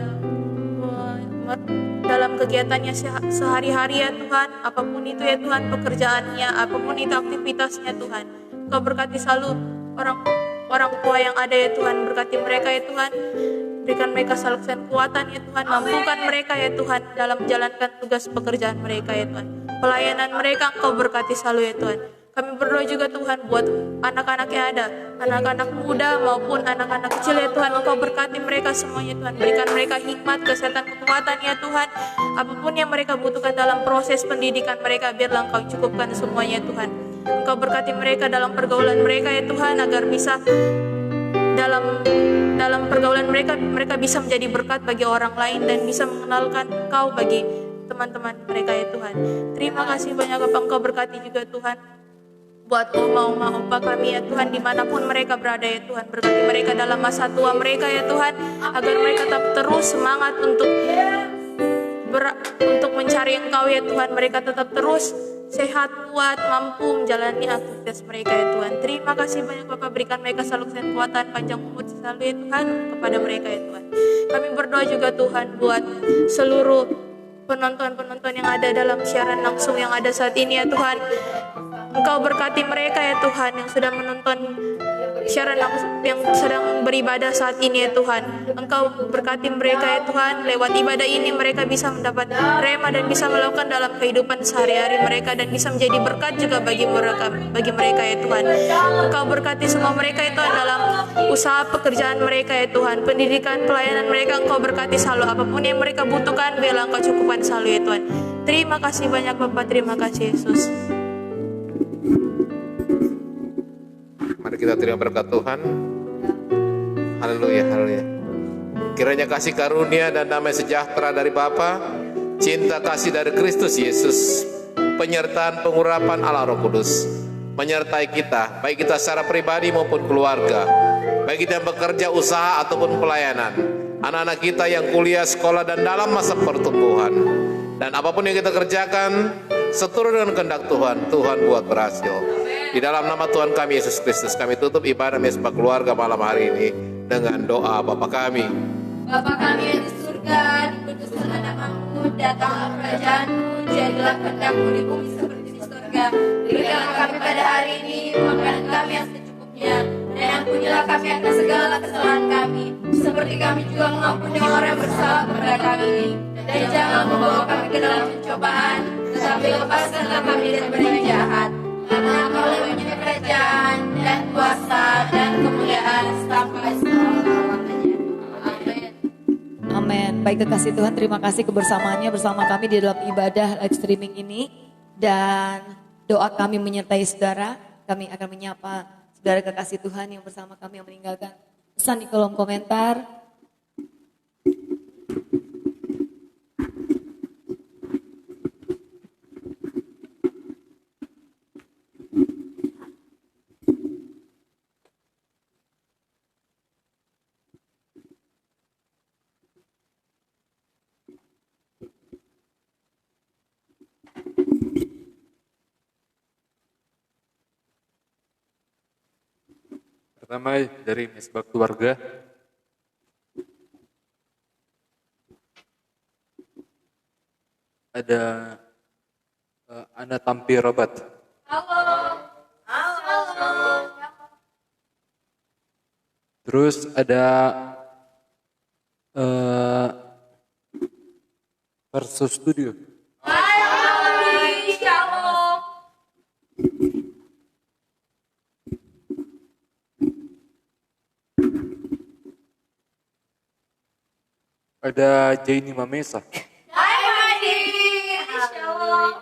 dalam kegiatannya sehari-hari ya Tuhan, apapun itu ya Tuhan, pekerjaannya, apapun itu aktivitasnya Tuhan. Engkau berkati selalu orang tua yang ada ya Tuhan, berkati mereka ya Tuhan, berikan mereka selalu kekuatan ya Tuhan, mampukan mereka ya Tuhan dalam menjalankan tugas pekerjaan mereka ya Tuhan, pelayanan mereka Engkau berkati selalu ya Tuhan. Kami berdoa juga Tuhan buat anak-anak yang ada, anak-anak muda maupun anak-anak kecil ya Tuhan, Engkau berkati mereka semuanya Tuhan, berikan mereka hikmat, kesehatan, kekuatan ya Tuhan, apapun yang mereka butuhkan dalam proses pendidikan mereka, biarlah Engkau cukupkan semuanya Tuhan. Engkau berkati mereka dalam pergaulan mereka ya Tuhan, agar bisa dalam pergaulan mereka bisa menjadi berkat bagi orang lain dan bisa mengenalkan Engkau bagi teman-teman mereka ya Tuhan. Terima kasih banyak Bapak, Engkau berkati juga Tuhan buat oma opa kami ya Tuhan, dimanapun mereka berada ya Tuhan, berkati mereka dalam masa tua mereka ya Tuhan, agar mereka tetap terus semangat untuk mencari Engkau ya Tuhan, mereka tetap terus sehat, kuat, mampu menjalani aktivitas mereka ya Tuhan. Terima kasih banyak Bapak, berikan mereka selalu kekuatan, panjang umur selalu ya Tuhan kepada mereka ya Tuhan. Kami berdoa juga Tuhan buat seluruh penonton-penonton yang ada dalam siaran langsung yang ada saat ini ya Tuhan. Engkau berkati mereka ya Tuhan yang sudah menonton siaran langsung, yang sedang beribadah saat ini ya Tuhan. Engkau berkati mereka ya Tuhan, lewat ibadah ini mereka bisa mendapat rema dan bisa melakukan dalam kehidupan sehari-hari mereka, dan bisa menjadi berkat juga bagi mereka ya Tuhan. Engkau berkati semua mereka ya Tuhan dalam usaha pekerjaan mereka ya Tuhan, pendidikan, pelayanan mereka Engkau berkati selalu, apapun yang mereka butuhkan biarlah Engkau cukupkan selalu ya Tuhan. Terima kasih banyak Bapak, terima kasih Yesus. Mari kita terima berkat Tuhan. Haleluya, haleluya. Kiranya kasih karunia dan damai sejahtera dari Bapa, cinta kasih dari Kristus Yesus, penyertaan pengurapan Allah Roh Kudus menyertai kita, baik kita secara pribadi maupun keluarga, baik kita yang bekerja, usaha ataupun pelayanan, anak-anak kita yang kuliah, sekolah dan dalam masa pertumbuhan, dan apapun yang kita kerjakan seturut dengan kehendak Tuhan, Tuhan buat berhasil. Di dalam nama Tuhan kami Yesus Kristus, kami tutup ibadah mesbah keluarga malam hari ini dengan doa Bapa kami. Bapa kami yang di surga, dikuduskanlah namamu, datanglah kerajaanmu, jadilah kehendakmu di bumi seperti di surga. Berikanlah kami pada hari ini makanan kami yang secukupnya, dan ampunilah kami atas segala kesalahan kami, seperti kami juga mengampuni orang yang bersalah kepada kami. Dan jangan membawa kami ke dalam pencobaan, tetapi lepaskanlah kami daripada yang jahat. Karena Engkau yang punya kerajaan dan kuasa dan kemuliaan sampai selama-lamanya. Amin. Amin. Baik kekasih Tuhan, terima kasih kebersamaannya bersama kami di dalam ibadah live streaming ini. Dan doa kami menyertai saudara. Kami akan menyapa saudara kekasih Tuhan yang bersama kami yang meninggalkan pesan di kolom komentar. Pertama dari mesbah keluarga. Ada Ana Tampi Robat. Halo. Terus ada Versus Studio. Shalom. Ada Jaini Mamesa. Hai Madi. Shalom.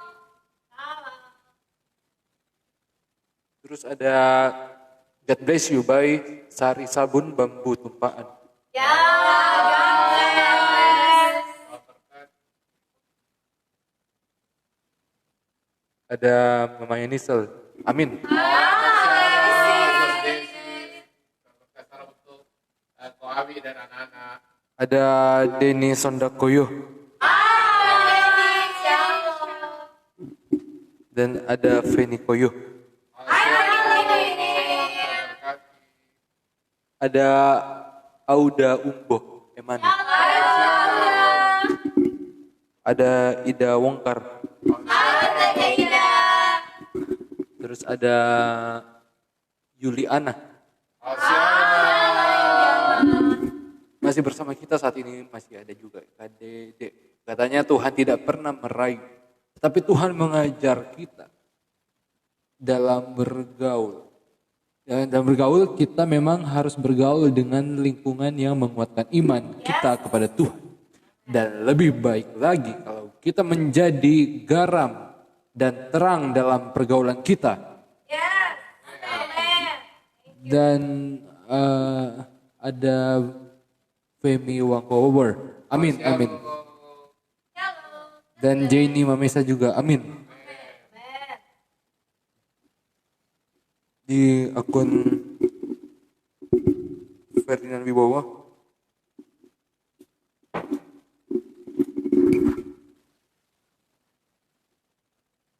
Terus ada God Bless You by Sari Sabun Bambu Tumpaan. Ya, guys. Ada Mama Yanisel. Amin. Koawi dan anak-anak. Ada Denny Sondakoyo. Dan ada Feni Koyo. Ada Auda Umbo Eman. Ada Ida Wongkar. Terus ada Yuliana. Masih bersama kita saat ini, masih ada juga KDD. Katanya Tuhan tidak pernah merayu, tapi Tuhan mengajar kita dalam bergaul. Dan dalam bergaul kita memang harus bergaul dengan lingkungan yang menguatkan iman kita kepada Tuhan. Dan lebih baik lagi kalau kita menjadi garam dan terang dalam pergaulan kita. Dan ada Femi Wangkower. Amin, amin. Dan Jenny Mamesa juga, amin. Di akun Ferdinand Wibowo.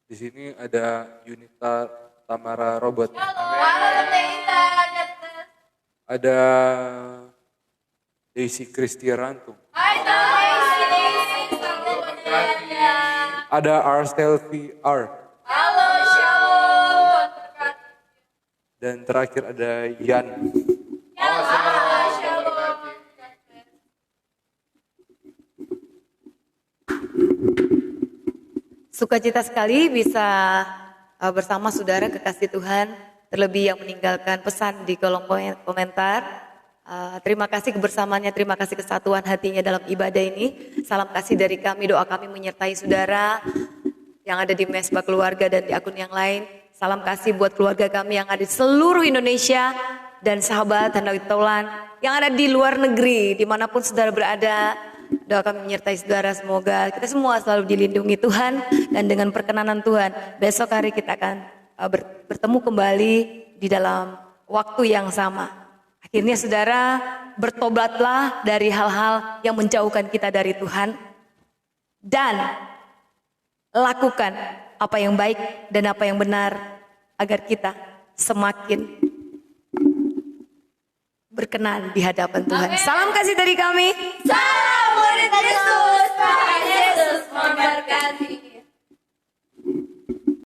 Di sini ada Yunita Tamara Robot. Ada Daisy Kristia Rantung. Ada Arstelvi R. Dan terakhir ada Yan. Sukacita sekali bisa bersama saudara kekasih Tuhan, terlebih yang meninggalkan pesan di kolom komentar. Terima kasih kebersamaannya, terima kasih kesatuan hatinya dalam ibadah ini. Salam kasih dari kami, doa kami menyertai saudara yang ada di Mesbah Keluarga dan di akun yang lain. Salam kasih buat keluarga kami yang ada di seluruh Indonesia dan sahabat Handawit Taulan yang ada di luar negeri, dimanapun saudara berada. Doa kami menyertai saudara, semoga kita semua selalu dilindungi Tuhan, dan dengan perkenanan Tuhan besok hari kita akan bertemu kembali di dalam waktu yang sama. Akhirnya saudara, bertobatlah dari hal-hal yang menjauhkan kita dari Tuhan dan lakukan apa yang baik dan apa yang benar agar kita semakin berkenan di hadapan Tuhan. Salam kasih dari kami. Salam.